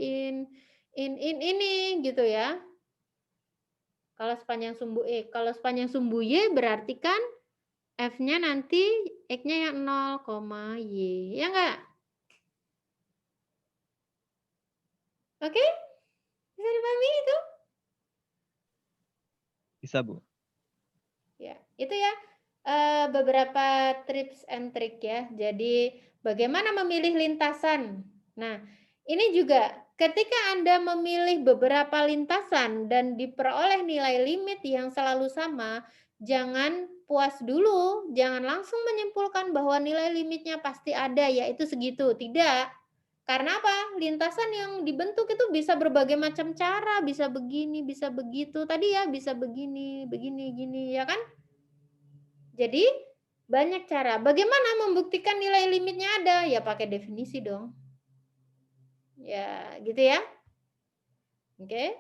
ini gitu ya. Kalau sepanjang sumbu X. Kalau sepanjang sumbu Y berarti kan F-nya nanti X-nya yang 0, Y. Ya enggak? Oke? Bisa dipahami itu? Bisa, Bu. Ya, itu ya beberapa tips and trick ya. Jadi bagaimana memilih lintasan. Nah, ini juga ketika Anda memilih beberapa lintasan dan diperoleh nilai limit yang selalu sama, jangan puas dulu, jangan langsung menyimpulkan bahwa nilai limitnya pasti ada, yaitu segitu. Tidak. Karena apa? Lintasan yang dibentuk itu bisa berbagai macam cara, bisa begini, bisa begitu. Tadi ya bisa begini, begini, gini, ya kan? Jadi banyak cara. Bagaimana membuktikan nilai limitnya ada? Ya pakai definisi dong. Ya, gitu ya. Oke.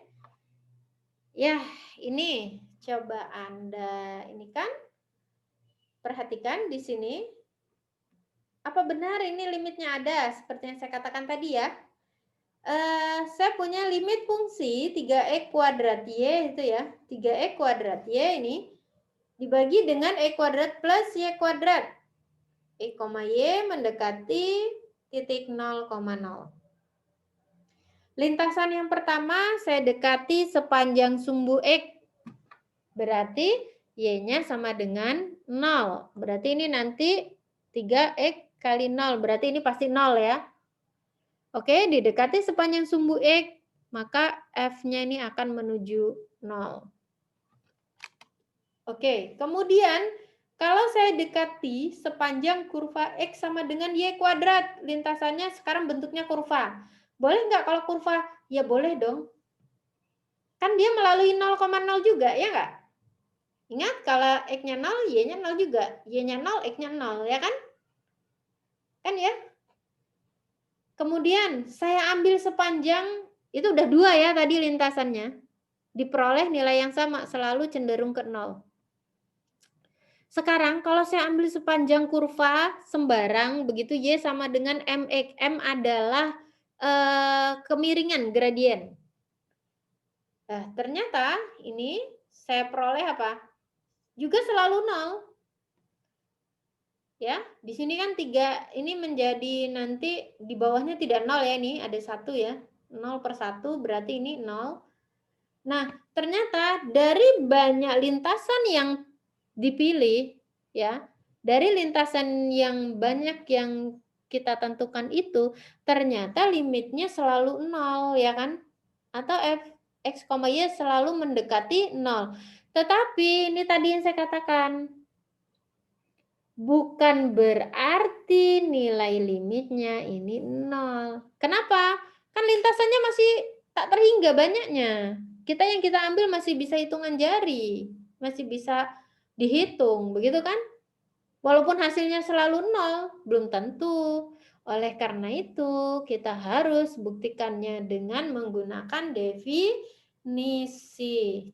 Ya, ini coba Anda ini kan perhatikan di sini. Apa benar ini limitnya ada? Seperti yang saya katakan tadi ya. Saya punya limit fungsi 3x kuadrat Y itu ya. 3x kuadrat Y ini dibagi dengan E kuadrat plus Y kuadrat. Y, mendekati titik 0,0. Lintasan yang pertama saya dekati sepanjang sumbu X. Berarti Y-nya sama dengan 0. Berarti ini nanti 3X kali 0. Berarti ini pasti 0 ya. Oke, didekati sepanjang sumbu X, maka F-nya ini akan menuju 0. Oke, kemudian kalau saya dekati sepanjang kurva X sama dengan Y kuadrat, lintasannya sekarang bentuknya kurva. Boleh nggak kalau kurva? Ya boleh dong. Kan dia melalui 0,0 juga, ya nggak? Ingat, kalau X-nya 0, Y-nya 0 juga. Y-nya 0, X-nya 0, ya kan? Kan ya? Kemudian saya ambil sepanjang, itu udah 2 ya tadi lintasannya. Diperoleh nilai yang sama, selalu cenderung ke 0. Sekarang kalau saya ambil sepanjang kurva sembarang, begitu Y sama dengan MX. M adalah kemiringan gradien. Nah, ternyata ini saya peroleh apa? Juga selalu 0. Ya, di sini kan 3, ini menjadi nanti di bawahnya tidak 0 ya, ini ada 1 ya. 0/1 berarti ini 0. Nah, ternyata dari banyak lintasan yang dipilih ya, dari lintasan yang banyak yang kita tentukan itu, ternyata limitnya selalu 0 ya kan? Atau X, Y selalu mendekati 0. Tetapi ini tadi yang saya katakan, bukan berarti nilai limitnya ini 0. Kenapa? Kan lintasannya masih tak terhingga banyaknya. Yang kita ambil masih bisa hitungan jari, masih bisa dihitung, begitu kan? Walaupun hasilnya selalu 0, belum tentu. Oleh karena itu, kita harus buktikannya dengan menggunakan definisi.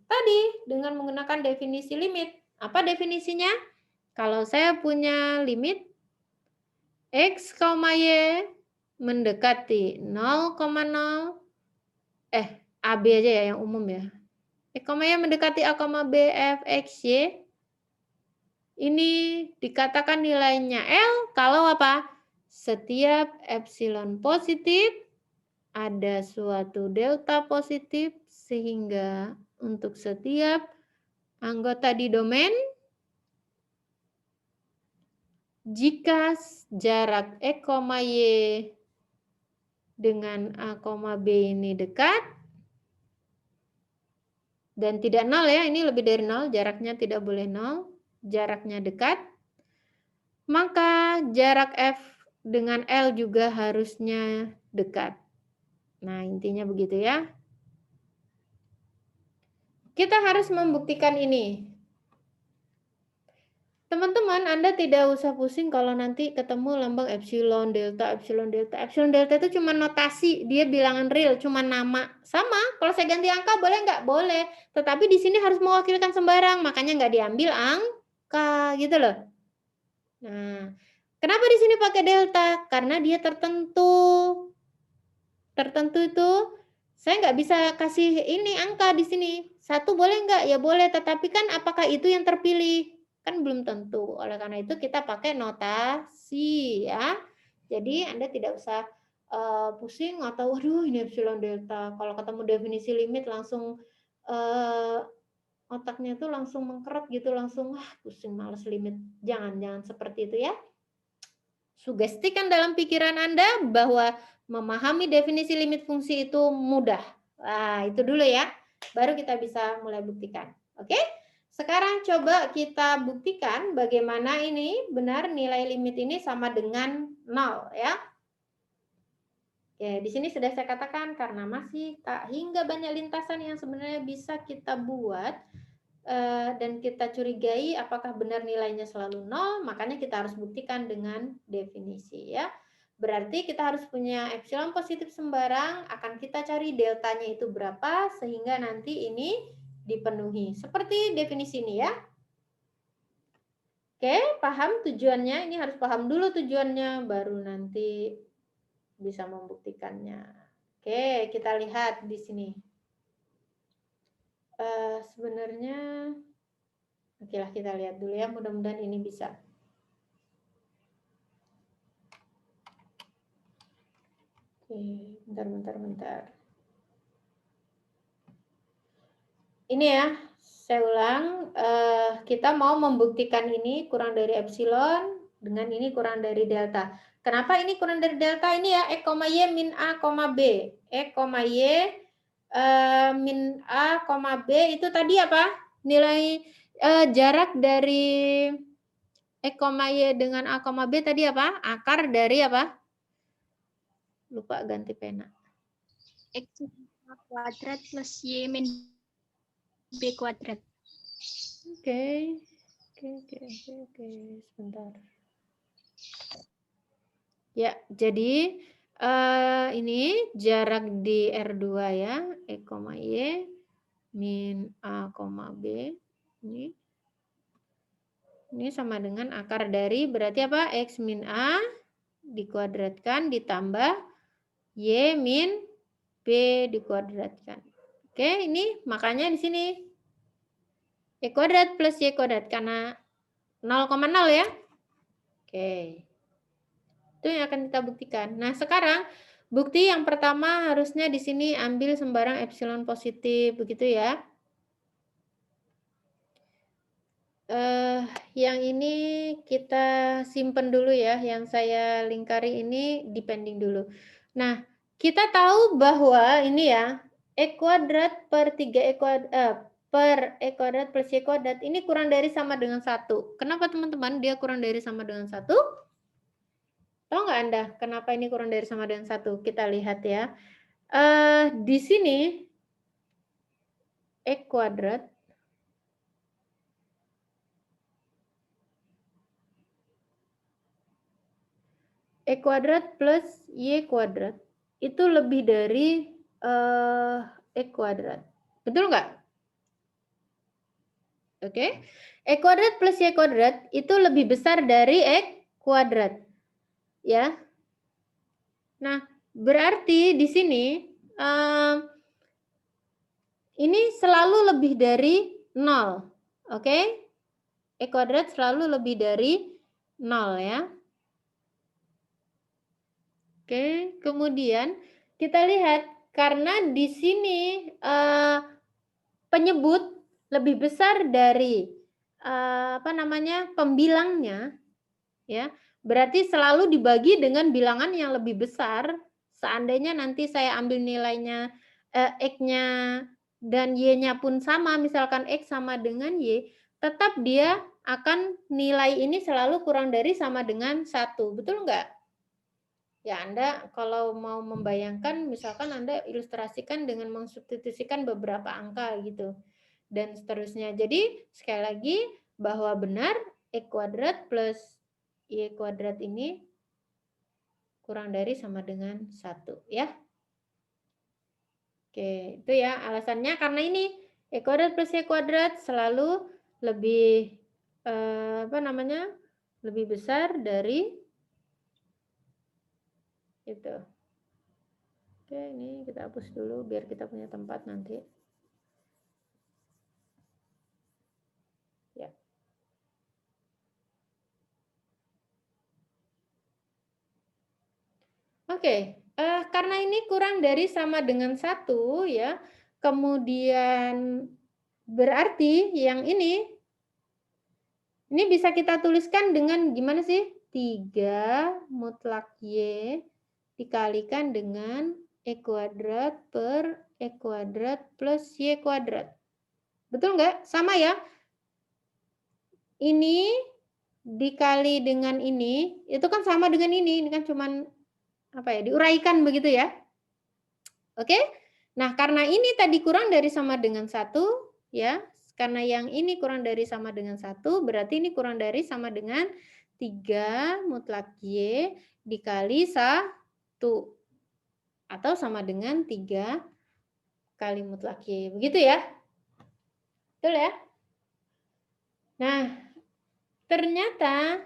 Tadi, dengan menggunakan definisi limit. Apa definisinya? Kalau saya punya limit X, Y mendekati 0,0, AB aja ya yang umum ya. X, Y mendekati A, B, F, X, Y. Ini dikatakan nilainya L kalau apa? Setiap epsilon positif ada suatu delta positif sehingga untuk setiap anggota di domain jika jarak E, Y dengan A, B ini dekat dan tidak 0 ya, ini lebih dari 0, jaraknya tidak boleh 0, jaraknya dekat, maka jarak F dengan L juga harusnya dekat. Nah, intinya begitu ya. Kita harus membuktikan ini. Teman-teman, Anda tidak usah pusing kalau nanti ketemu lambang epsilon, delta, epsilon, delta. Epsilon, delta itu cuma notasi, dia bilangan real, cuma nama. Sama, kalau saya ganti angka boleh nggak? Boleh. Tetapi di sini harus mewakilkan sembarang, makanya nggak diambil angka, gitu loh. Nah, kenapa di sini pakai delta? Karena dia tertentu. Tertentu itu Saya nggak bisa kasih ini angka di sini. 1 boleh nggak? Ya boleh, tetapi kan apakah itu yang terpilih? Kan belum tentu. Oleh karena itu kita pakai notasi ya. Jadi Anda tidak usah pusing atau waduh ini epsilon delta. Kalau ketemu definisi limit langsung otaknya tuh langsung mengkeret gitu, langsung pusing males limit. Jangan seperti itu ya. Sugestikan dalam pikiran Anda bahwa memahami definisi limit fungsi itu mudah. Nah, itu dulu ya. Baru kita bisa mulai buktikan. Oke? Sekarang coba kita buktikan bagaimana ini benar nilai limit ini sama dengan 0 ya. Oke, di sini sudah saya katakan karena masih tak hingga banyak lintasan yang sebenarnya bisa kita buat dan kita curigai apakah benar nilainya selalu 0, makanya kita harus buktikan dengan definisi ya. Berarti kita harus punya epsilon positif sembarang, akan kita cari deltanya itu berapa sehingga nanti ini dipenuhi. Seperti definisi ini ya. Oke, paham tujuannya? Ini harus paham dulu tujuannya, baru nanti bisa membuktikannya. Oke, kita lihat di sini. Sebenarnya oke lah, kita lihat dulu ya, mudah-mudahan ini bisa. Oke, bentar. Ini ya, saya ulang, kita mau membuktikan ini kurang dari epsilon, dengan ini kurang dari delta. Kenapa ini kurang dari delta? Ini ya, E, Y min A, B. E, Y min A, B itu tadi apa? Nilai jarak dari E, Y dengan A, B tadi apa? Akar dari apa? Lupa ganti pena. X kuadrat plus Y min B kuadrat. Oke. Sebentar. Ya, jadi ini jarak di R2 ya, E, Y min A, B. Ini sama dengan akar dari berarti apa? X min A dikuadratkan ditambah Y min B dikuadratkan. Oke, ini makanya di sini Y kuadrat plus Y kuadrat karena 0,0 ya. Oke. Itu yang akan kita buktikan. Nah, sekarang bukti yang pertama harusnya di sini ambil sembarang epsilon positif begitu ya. Yang ini kita simpen dulu ya, yang saya lingkari ini depending dulu. Nah, kita tahu bahwa ini ya, E kuadrat per 3 per E kuadrat plus Y kuadrat ini kurang dari sama dengan 1. Kenapa teman-teman dia kurang dari sama dengan 1? Tahu nggak Anda kenapa ini kurang dari sama dengan 1? Kita lihat ya. Di sini E kuadrat E kuadrat plus Y kuadrat itu lebih dari E kuadrat. Betul nggak? Oke. E kuadrat plus Y kuadrat itu lebih besar dari E kuadrat. Ya. Nah, berarti di sini ini selalu lebih dari 0. Oke? E kuadrat selalu lebih dari 0 ya. Oke, kemudian kita lihat karena di sini penyebut lebih besar dari pembilangnya ya. Berarti selalu dibagi dengan bilangan yang lebih besar. Seandainya nanti saya ambil nilainya X-nya dan Y-nya pun sama, misalkan X sama dengan Y, tetap dia akan nilai ini selalu kurang dari sama dengan 1. Betul enggak? Ya, Anda kalau mau membayangkan, misalkan Anda ilustrasikan dengan mensubstitusikan beberapa angka gitu, dan seterusnya. Jadi, sekali lagi, bahwa benar E kuadrat plus Y kuadrat ini kurang dari sama dengan 1, ya. Oke, itu ya alasannya karena ini E kuadrat plus Y kuadrat selalu lebih, lebih besar dari itu. Oke, ini kita hapus dulu biar kita punya tempat nanti. Ya. Oke, karena ini kurang dari sama dengan 1 ya, kemudian berarti yang ini bisa kita tuliskan dengan gimana sih? 3 mutlak Y dikalikan dengan E kuadrat per E kuadrat plus Y kuadrat. Betul nggak? Sama ya? Ini dikali dengan ini, itu kan sama dengan ini kan cuman apa ya, diuraikan begitu ya. Oke? Nah, karena ini tadi kurang dari sama dengan 1 ya, karena yang ini kurang dari sama dengan 1, berarti ini kurang dari sama dengan 3 mutlak Y dikali 1. Atau sama dengan 3 kali mutlak Y. Begitu ya? Betul ya? Nah, ternyata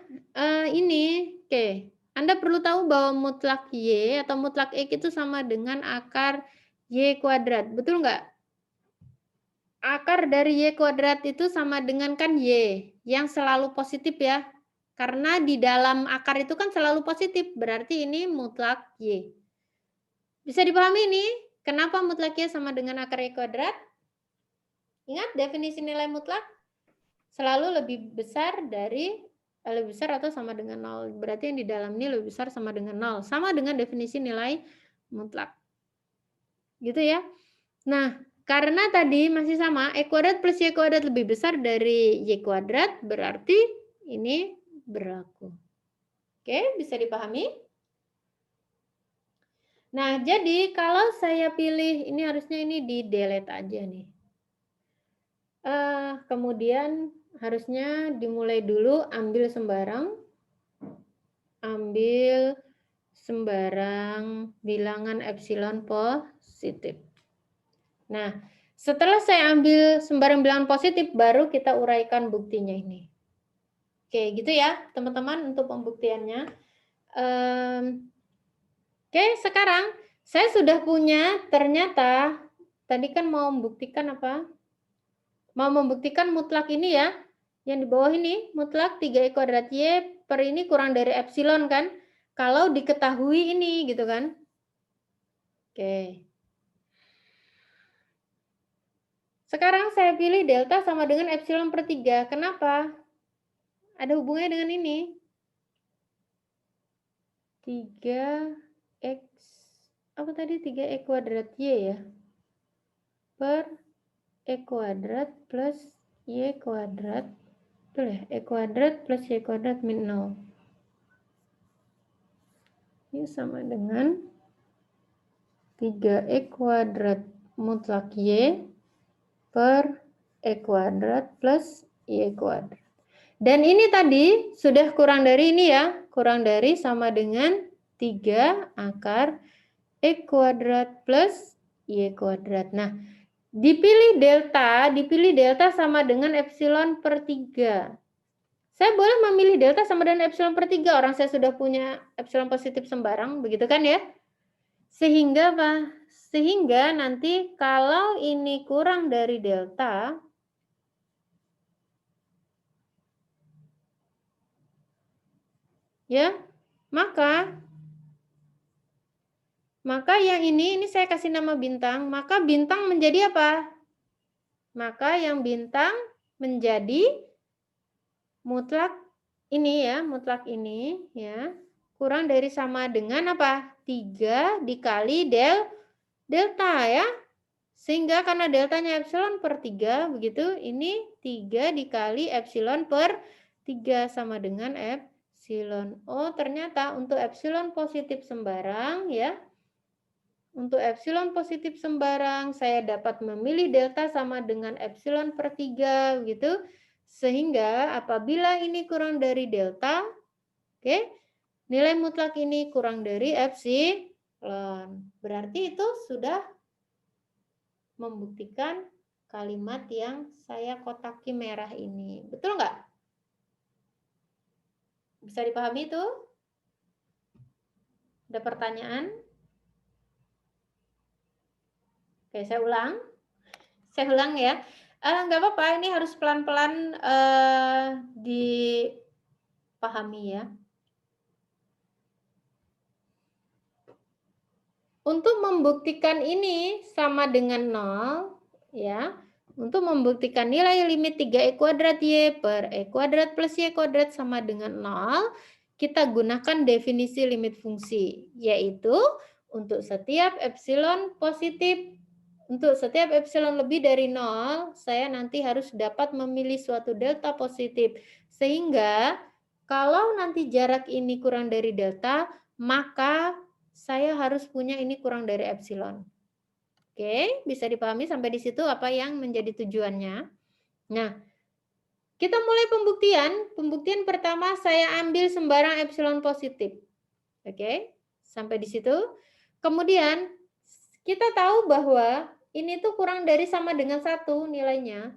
ini, oke. Anda perlu tahu bahwa mutlak Y atau mutlak X itu sama dengan akar Y kuadrat. Betul nggak? Akar dari Y kuadrat itu sama dengan kan Y, yang selalu positif ya. Karena di dalam akar itu kan selalu positif, berarti ini mutlak Y. Bisa dipahami ini? Kenapa mutlak Y sama dengan akar Y kuadrat? Ingat definisi nilai mutlak? Selalu lebih besar atau sama dengan 0. Berarti yang di dalam ini lebih besar sama dengan 0. Sama dengan definisi nilai mutlak. Gitu ya. Nah, karena tadi masih sama, E kuadrat plus Y kuadrat lebih besar dari Y kuadrat, berarti ini berlaku. Oke, bisa dipahami? Nah, jadi kalau saya pilih, ini harusnya ini di delete aja nih. Kemudian harusnya dimulai dulu ambil sembarang bilangan epsilon positif. Nah, setelah saya ambil sembarang bilangan positif, baru kita uraikan buktinya ini. Oke, gitu ya teman-teman untuk pembuktiannya. Oke, sekarang saya sudah punya, ternyata tadi kan mau membuktikan apa? Mau membuktikan mutlak ini ya, yang di bawah ini, mutlak 3Y kuadrat Y per ini kurang dari epsilon kan, kalau diketahui ini gitu kan. Oke. Sekarang saya pilih delta sama dengan epsilon per 3. Kenapa? Ada hubungannya dengan ini. 3X, apa tadi 3E kuadrat Y ya? Per E kuadrat plus Y kuadrat. Betul ya? E kuadrat plus Y kuadrat min 0. Ini sama dengan 3E kuadrat mutlak Y per E kuadrat plus Y kuadrat. Dan ini tadi sudah kurang dari ini ya. Kurang dari sama dengan 3 akar E kuadrat plus Y kuadrat. Nah, dipilih delta sama dengan epsilon per 3. Saya boleh memilih delta sama dengan epsilon per 3. Orang saya sudah punya epsilon positif sembarang, begitu kan ya? Sehingga apa? Sehingga nanti kalau ini kurang dari delta, ya, maka yang ini saya kasih nama bintang, maka bintang menjadi apa? Maka yang bintang menjadi mutlak ini ya, mutlak ini ya, kurang dari sama dengan apa? 3 dikali delta ya. Sehingga karena deltanya epsilon per 3, begitu, ini 3 dikali epsilon per 3 sama dengan epsilon. Oh, ternyata untuk epsilon positif sembarang ya, untuk epsilon positif sembarang, saya dapat memilih delta sama dengan epsilon per 3, begitu. Sehingga apabila ini kurang dari delta, oke, nilai mutlak ini kurang dari epsilon. Berarti itu sudah membuktikan kalimat yang saya kotaki merah ini. Betul nggak? Bisa dipahami itu? Ada pertanyaan? Oke, saya ulang. Saya ulang ya. Nggak apa-apa, ini harus pelan-pelan dipahami ya. Untuk membuktikan ini sama dengan 0, ya. Untuk membuktikan nilai limit 3e kuadrat y per e kuadrat plus y kuadrat sama dengan 0, kita gunakan definisi limit fungsi, yaitu untuk setiap epsilon positif, untuk setiap epsilon lebih dari 0, saya nanti harus dapat memilih suatu delta positif. Sehingga kalau nanti jarak ini kurang dari delta, maka saya harus punya ini kurang dari epsilon. Oke, bisa dipahami sampai di situ apa yang menjadi tujuannya. Nah, kita mulai pembuktian. Pembuktian pertama saya ambil sembarang epsilon positif. Oke, sampai di situ. Kemudian kita tahu bahwa ini tuh kurang dari sama dengan 1 nilainya.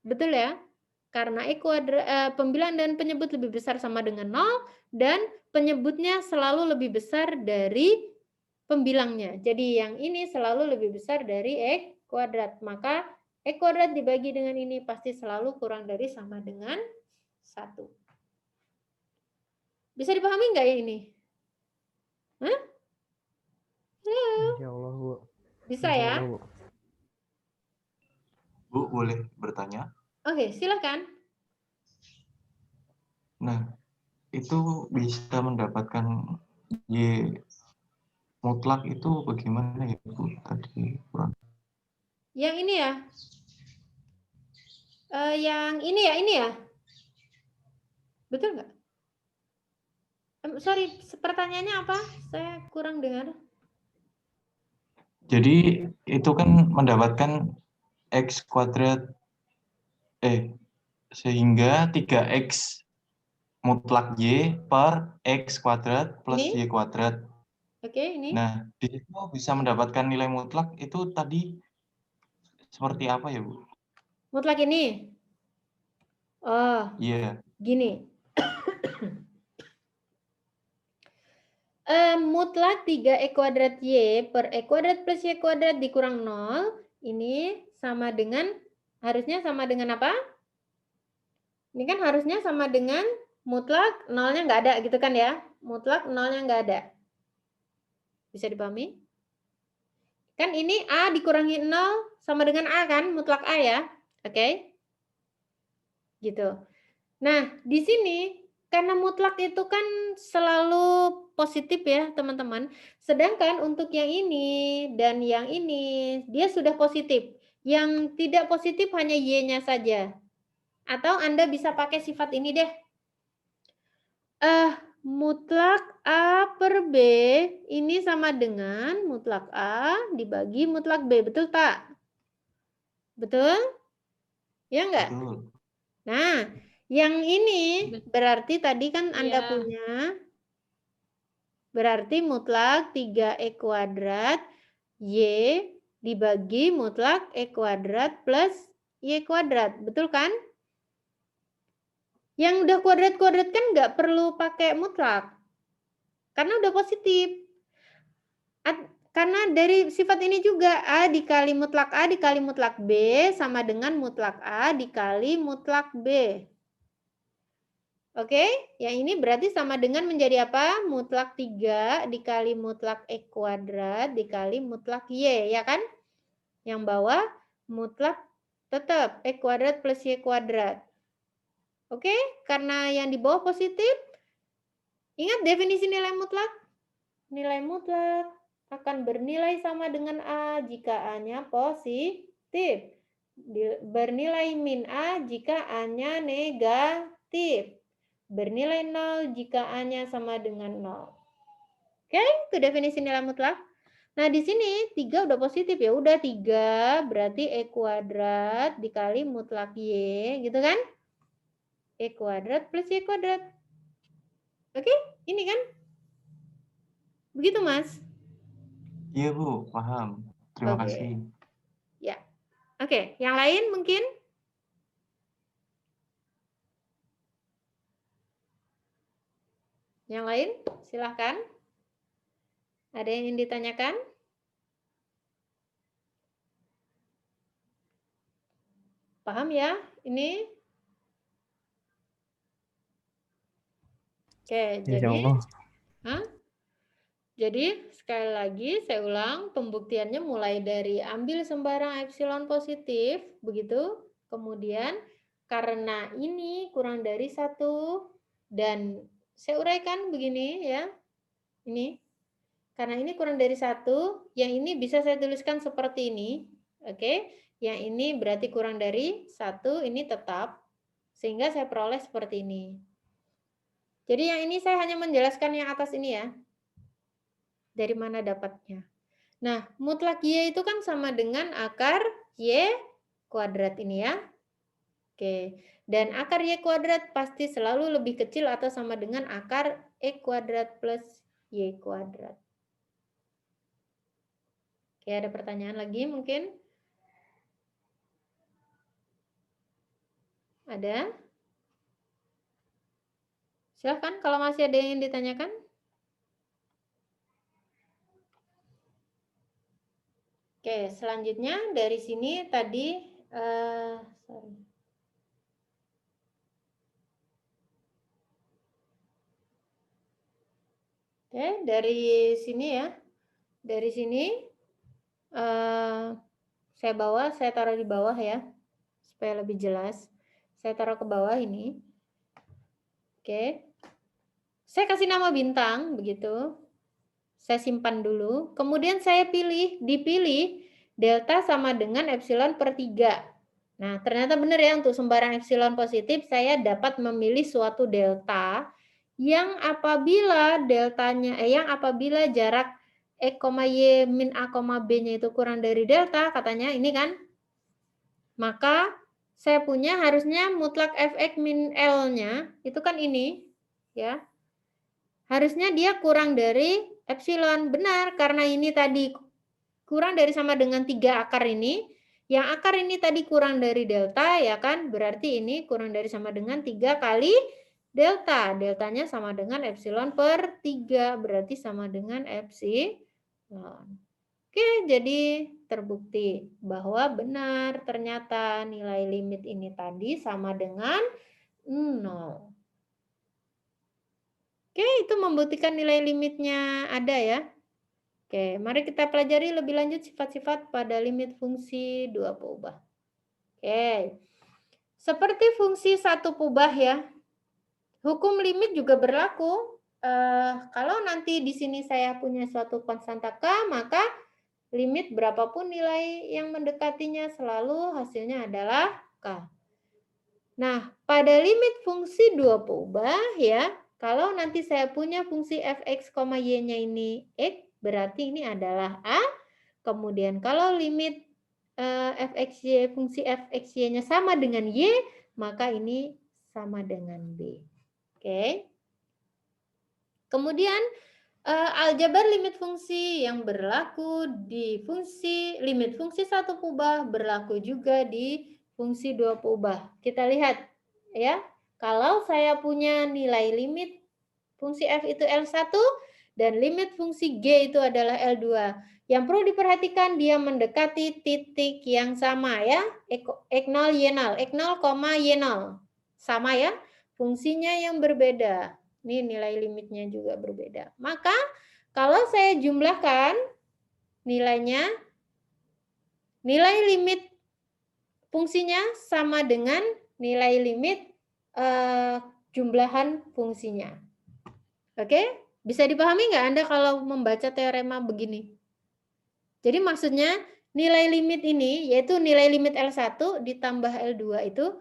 Betul ya? Karena pembilang dan penyebut lebih besar sama dengan 0 dan penyebutnya selalu lebih besar dari pembilangnya. Jadi yang ini selalu lebih besar dari e kuadrat. Maka e kuadrat dibagi dengan ini pasti selalu kurang dari sama dengan 1. Bisa dipahami nggak ya ini? Hah? Halo? Insya Allah, Bu. Bisa Insya ya? Allah, Bu. Bu, boleh bertanya? Oke, silakan. Nah, itu bisa mendapatkan Y mutlak itu bagaimana ya, Bu? Tadi kurang. Yang ini ya? Yang ini ya? Betul nggak? Sorry, pertanyaannya apa? Saya kurang dengar. Jadi itu kan mendapatkan X kuadrat, sehingga 3X mutlak Y per X kuadrat plus Ini? Y kuadrat. Oke, ini. Nah, di situ bisa mendapatkan nilai mutlak itu tadi seperti apa ya, Bu? Mutlak ini. Oh, Iya. gini. Mutlak 3e kuadrat y per e kuadrat plus y kuadrat dikurang 0. Ini sama dengan, harusnya sama dengan apa? Ini kan harusnya sama dengan mutlak 0-nya nggak ada gitu kan ya. Mutlak 0-nya nggak ada. Bisa dipahami? Kan ini A dikurangi 0 sama dengan A kan, mutlak A ya. Oke? Gitu. Nah, di sini karena mutlak itu kan selalu positif ya, teman-teman. Sedangkan untuk yang ini dan yang ini, dia sudah positif. Yang tidak positif hanya Y-nya saja. Atau Anda bisa pakai sifat ini deh. Mutlak A per B ini sama dengan mutlak A dibagi mutlak B. Betul tak? Betul? Ya enggak? Betul. Nah, yang ini berarti tadi kan Anda Iya. punya, berarti mutlak 3E kuadrat Y dibagi mutlak E kuadrat plus Y kuadrat. Betul kan? Yang udah kuadrat-kuadrat kan nggak perlu pakai mutlak. Karena udah positif. Karena dari sifat ini juga A dikali mutlak A dikali mutlak B sama dengan mutlak A dikali mutlak B. Oke, yang ini berarti sama dengan menjadi apa? Mutlak 3 dikali mutlak E kuadrat dikali mutlak Y, ya kan? Yang bawah mutlak tetap E kuadrat plus Y kuadrat. Oke, karena yang di bawah positif, ingat definisi nilai mutlak? Nilai mutlak akan bernilai sama dengan A jika A-nya positif. Bernilai min A jika A-nya negatif. Bernilai 0 jika A-nya sama dengan 0. Oke, itu definisi nilai mutlak. Nah, di sini 3 udah positif ya. Udah 3 berarti E kuadrat dikali mutlak Y, gitu kan? E kuadrat plus Y kuadrat. Oke, ini kan? Begitu, Mas? Iya, Bu, paham. Terima Oke. kasih. Ya. Oke, yang lain mungkin? Yang lain, silahkan. Ada yang ingin ditanyakan? Paham ya ini? Oke, Insya jadi Allah. Hah? Jadi sekali lagi saya ulang, pembuktiannya mulai dari ambil sembarang epsilon positif, begitu. Kemudian karena ini kurang dari 1 dan saya uraikan begini ya. Ini karena ini kurang dari 1, yang ini bisa saya tuliskan seperti ini. Oke, yang ini berarti kurang dari 1, ini tetap sehingga saya peroleh seperti ini. Jadi yang ini saya hanya menjelaskan yang atas ini ya. Dari mana dapatnya? Nah, mutlak Y itu kan sama dengan akar Y kuadrat ini ya. Oke, dan akar Y kuadrat pasti selalu lebih kecil atau sama dengan akar E kuadrat plus Y kuadrat. Oke, ada pertanyaan lagi mungkin? Ada? Silahkan kalau masih ada yang ditanyakan. Oke, selanjutnya dari sini tadi, sorry. Oke, dari sini ya. Dari sini saya taruh di bawah ya, supaya lebih jelas. Saya taruh ke bawah ini. Oke. Saya kasih nama bintang, begitu. Saya simpan dulu. Kemudian saya dipilih delta sama dengan epsilon per 3. Nah, ternyata benar ya, untuk sembarang epsilon positif, saya dapat memilih suatu delta yang apabila apabila jarak E, Y min A, B-nya itu kurang dari delta, katanya ini kan, maka saya punya harusnya mutlak Fx min L-nya, itu kan ini, ya. Harusnya dia kurang dari epsilon, benar, karena ini tadi kurang dari sama dengan 3 akar ini, yang akar ini tadi kurang dari delta, ya kan, berarti ini kurang dari sama dengan 3 kali delta, deltanya sama dengan epsilon per 3, berarti sama dengan epsilon. Oke, jadi terbukti bahwa benar ternyata nilai limit ini tadi sama dengan 0. Oke, itu membuktikan nilai limitnya ada ya. Oke, mari kita pelajari lebih lanjut sifat-sifat pada limit fungsi 2 peubah. Oke, seperti fungsi 1 peubah ya, hukum limit juga berlaku. Kalau nanti di sini saya punya suatu konstanta K, maka limit berapapun nilai yang mendekatinya selalu hasilnya adalah K. Nah, pada limit fungsi 2 peubah ya, kalau nanti saya punya fungsi fx, y-nya ini x, berarti ini adalah A. Kemudian kalau limit fxy, fungsi fxy-nya sama dengan y, maka ini sama dengan B. Oke. Kemudian aljabar limit fungsi yang berlaku di limit fungsi 1 peubah berlaku juga di fungsi 2 peubah. Kita lihat ya. Kalau saya punya nilai limit fungsi f itu L1 dan limit fungsi g itu adalah L2. Yang perlu diperhatikan dia mendekati titik yang sama ya. X0, Y0, X0, Y0. Sama ya. Fungsinya yang berbeda. Ini nilai limitnya juga berbeda. Maka kalau saya jumlahkan nilainya, nilai limit fungsinya sama dengan nilai limit jumlahan fungsinya. Oke? Bisa dipahami nggak Anda kalau membaca teorema begini? Jadi maksudnya nilai limit ini, yaitu nilai limit L1 ditambah L2 itu,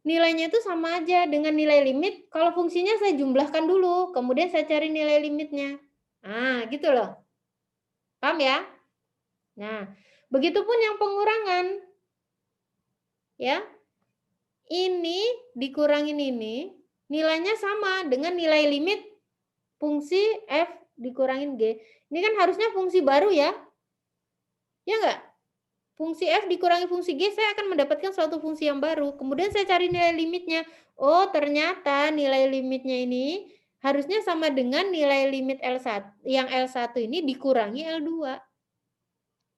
nilainya itu sama aja dengan nilai limit kalau fungsinya saya jumlahkan dulu, kemudian saya cari nilai limitnya. Nah, gitu loh. Paham ya? Nah, begitupun yang pengurangan. Ya. Ini dikurangin ini, nilainya sama dengan nilai limit fungsi f dikurangin g. Ini kan harusnya fungsi baru ya. Ya enggak? Fungsi f dikurangi fungsi g, saya akan mendapatkan suatu fungsi yang baru. Kemudian saya cari nilai limitnya. Oh, ternyata nilai limitnya ini harusnya sama dengan nilai limit L1. Yang L1 ini dikurangi L2.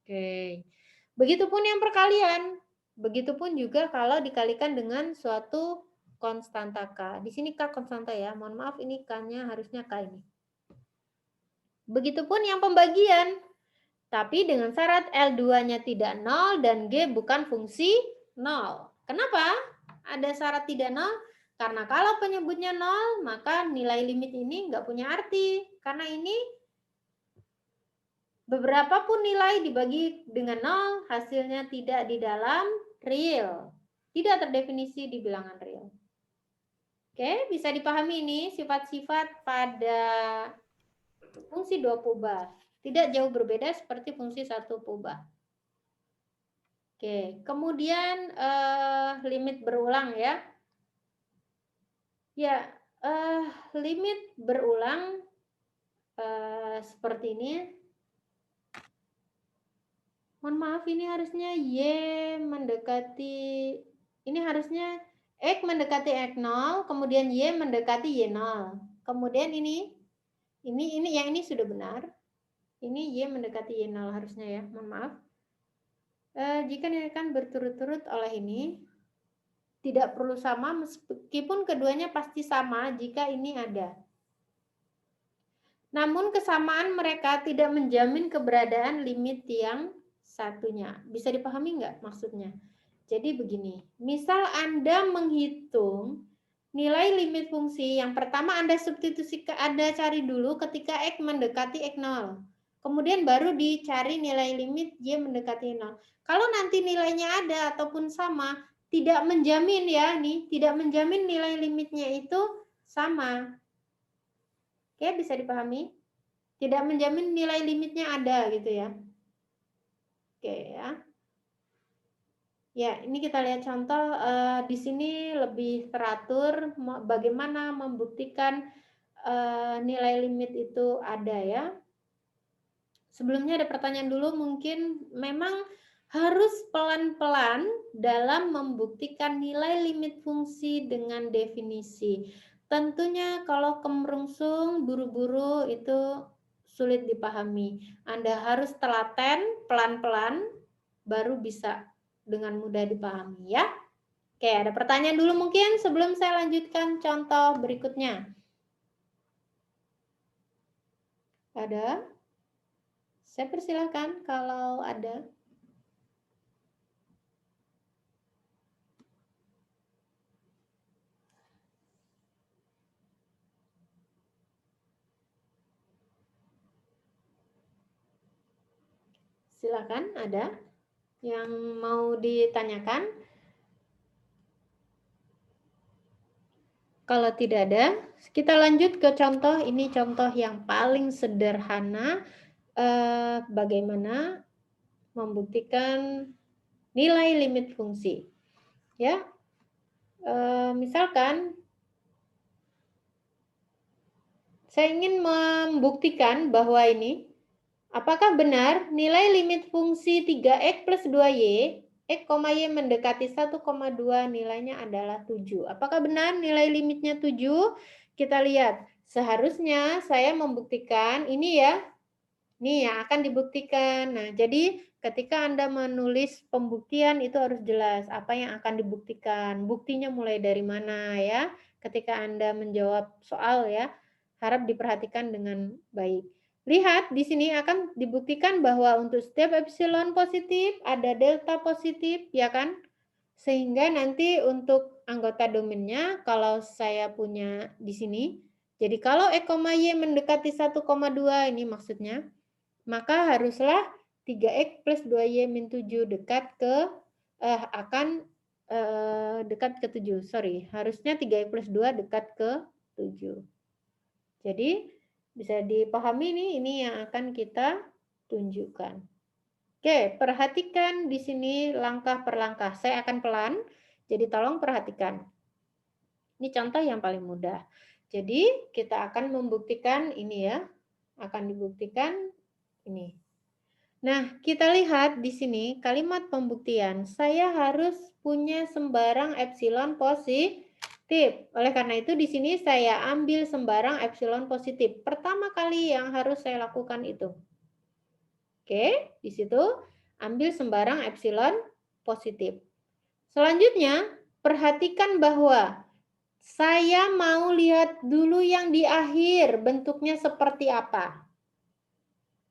Oke. Begitupun yang perkalian. Begitupun juga kalau dikalikan dengan suatu konstanta K. Di sini K konstanta ya. Mohon maaf ini K-nya harusnya K ini. Begitupun yang pembagian. Tapi dengan syarat L2-nya tidak 0 dan G bukan fungsi 0. Kenapa? Ada syarat tidak 0. Karena kalau penyebutnya 0, maka nilai limit ini nggak punya arti. Karena ini beberapa pun nilai dibagi dengan 0, hasilnya tidak di dalam real. Tidak terdefinisi di bilangan real. Oke, bisa dipahami ini sifat-sifat pada fungsi 2 poba. Tidak jauh berbeda seperti fungsi 1 poba. Oke, kemudian limit berulang ya. Ya, limit berulang seperti ini. Mohon maaf, ini harusnya Y mendekati, ini harusnya X mendekati X0, kemudian Y mendekati Y0. Kemudian ini yang ini sudah benar. Ini Y mendekati Y0 harusnya ya, mohon maaf. Jika ini akan berturut-turut oleh ini, tidak perlu sama meskipun keduanya pasti sama jika ini ada. Namun kesamaan mereka tidak menjamin keberadaan limit yang satunya. Bisa dipahami nggak maksudnya? Jadi begini, misal Anda menghitung nilai limit fungsi, yang pertama Anda substitusi, Anda cari dulu ketika X mendekati X0. Kemudian baru dicari nilai limit Y mendekati 0. Kalau nanti nilainya ada ataupun sama, tidak menjamin ya, nih, tidak menjamin nilai limitnya itu sama. Oke, bisa dipahami? Tidak menjamin nilai limitnya ada gitu ya. Oke ya. Ya, ini kita lihat contoh di sini lebih teratur bagaimana membuktikan nilai limit itu ada ya. Sebelumnya ada pertanyaan dulu, mungkin memang harus pelan-pelan dalam membuktikan nilai limit fungsi dengan definisi. Tentunya kalau kemerungsung, buru-buru itu sulit dipahami. Anda harus telaten, pelan-pelan, baru bisa dengan mudah dipahami ya. Oke, ada pertanyaan dulu mungkin sebelum saya lanjutkan contoh berikutnya. Ada? Saya persilahkan kalau ada. Silakan, ada yang mau ditanyakan? Kalau tidak ada, kita lanjut ke contoh. Ini contoh yang paling sederhana. Bagaimana membuktikan nilai limit fungsi. Ya, misalkan saya ingin membuktikan bahwa ini, apakah benar nilai limit fungsi 3x plus 2y, x, y mendekati 1,2 nilainya adalah 7. Apakah benar nilai limitnya 7? Kita lihat, seharusnya saya membuktikan ini ya, ini yang akan dibuktikan. Nah, jadi ketika Anda menulis pembuktian itu harus jelas apa yang akan dibuktikan. Buktinya mulai dari mana ya. Ketika Anda menjawab soal ya, harap diperhatikan dengan baik. Lihat di sini akan dibuktikan bahwa untuk setiap epsilon positif ada delta positif ya kan. Sehingga nanti untuk anggota domainnya kalau saya punya di sini, jadi kalau X, Y mendekati 1,2 ini maksudnya, maka haruslah 3x plus 2y min 7 dekat ke dekat ke 7. Sorry, harusnya 3x plus 2 dekat ke 7. Jadi bisa dipahami nih, ini yang akan kita tunjukkan. Oke, perhatikan di sini langkah per langkah. Saya akan pelan, jadi tolong perhatikan. Ini contoh yang paling mudah. Jadi kita akan membuktikan ini ya, akan dibuktikan ini. Nah, kita lihat di sini kalimat pembuktian. Saya harus punya sembarang epsilon positif. Oleh karena itu di sini saya ambil sembarang epsilon positif. Pertama kali yang harus saya lakukan itu. Oke, di situ ambil sembarang epsilon positif. Selanjutnya, perhatikan bahwa saya mau lihat dulu yang di akhir, bentuknya seperti apa.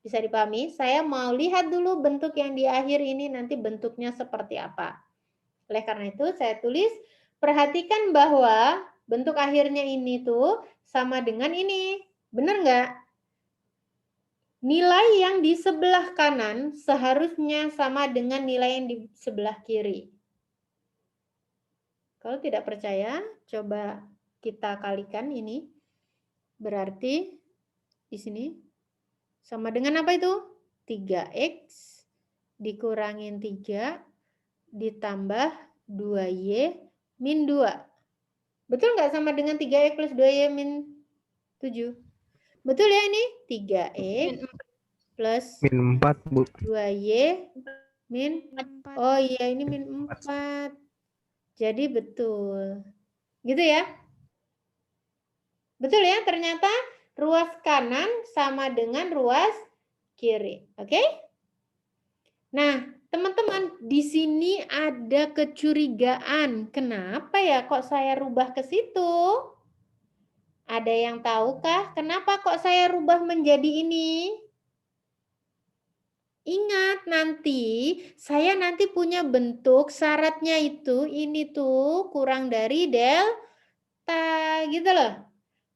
Bisa dipahami? Saya mau lihat dulu bentuk yang di akhir ini nanti bentuknya seperti apa. Oleh karena itu, saya tulis, perhatikan bahwa bentuk akhirnya ini tuh sama dengan ini. Benar nggak? Nilai yang di sebelah kanan seharusnya sama dengan nilai yang di sebelah kiri. Kalau tidak percaya, coba kita kalikan ini. Berarti di sini sama dengan apa itu? 3X dikurangin 3 ditambah 2Y min 2. Betul nggak sama dengan 3X plus 2Y min 7? Betul ya ini? 3X plus Min 4, Bu. 2Y min, oh iya ini min 4. Jadi betul. Gitu ya? Betul ya? Ternyata ruas kanan sama dengan ruas kiri. Oke? Nah, teman-teman, di sini ada kecurigaan. Kenapa ya kok saya rubah ke situ? Ada yang tahukah kenapa kok saya rubah menjadi ini? Ingat saya nanti punya bentuk syaratnya itu ini tuh kurang dari delta gitu loh.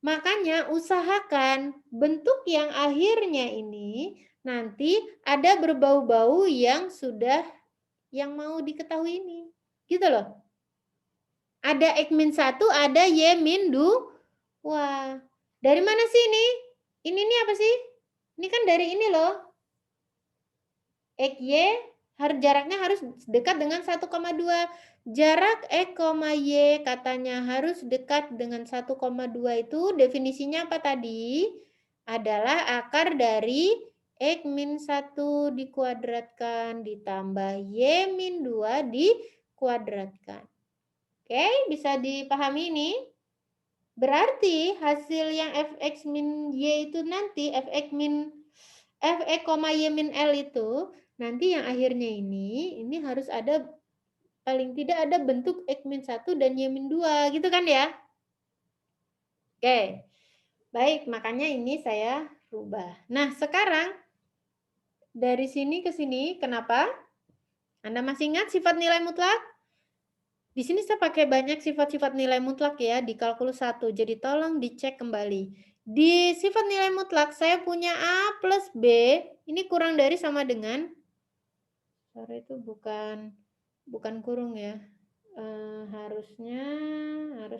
Makanya usahakan bentuk yang akhirnya ini nanti ada berbau-bau yang mau diketahui ini. Gitu loh. Ada X min 1, ada Y min 2. Wah, dari mana sih ini? Ini apa sih? Ini kan dari ini loh. X, Y, jaraknya harus dekat dengan 1,2. Jarak X, Y katanya harus dekat dengan 1,2 itu definisinya apa tadi? Adalah akar dari X min 1 dikuadratkan ditambah Y min 2 dikuadratkan. Oke, bisa dipahami ini? Berarti hasil yang Fx min Y itu nanti Fx, Y min L itu nanti yang akhirnya ini harus ada paling tidak ada bentuk X min 1 dan Y min 2 gitu kan ya? Oke. Baik, makanya ini saya rubah. Nah, sekarang dari sini ke sini kenapa? Anda masih ingat sifat nilai mutlak? Di sini saya pakai banyak sifat-sifat nilai mutlak ya di kalkulus 1. Jadi tolong dicek kembali. Di sifat nilai mutlak saya punya A plus B. Ini kurang dari sama dengan, sorry itu bukan kurung ya. Harusnya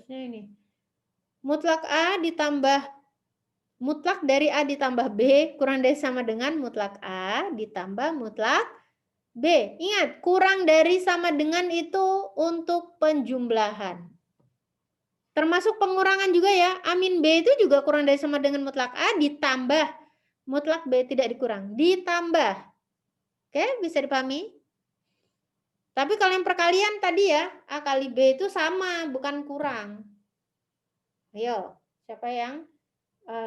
ini. Mutlak A ditambah mutlak dari A ditambah B kurang dari sama dengan mutlak A ditambah mutlak B. Ingat, kurang dari sama dengan itu untuk penjumlahan. Termasuk pengurangan juga ya. A min B itu juga kurang dari sama dengan mutlak A ditambah mutlak B tidak dikurang. Ditambah. Oke, bisa dipahami? Tapi kalau yang perkalian tadi ya, A kali B itu sama, bukan kurang. Ayo, siapa yang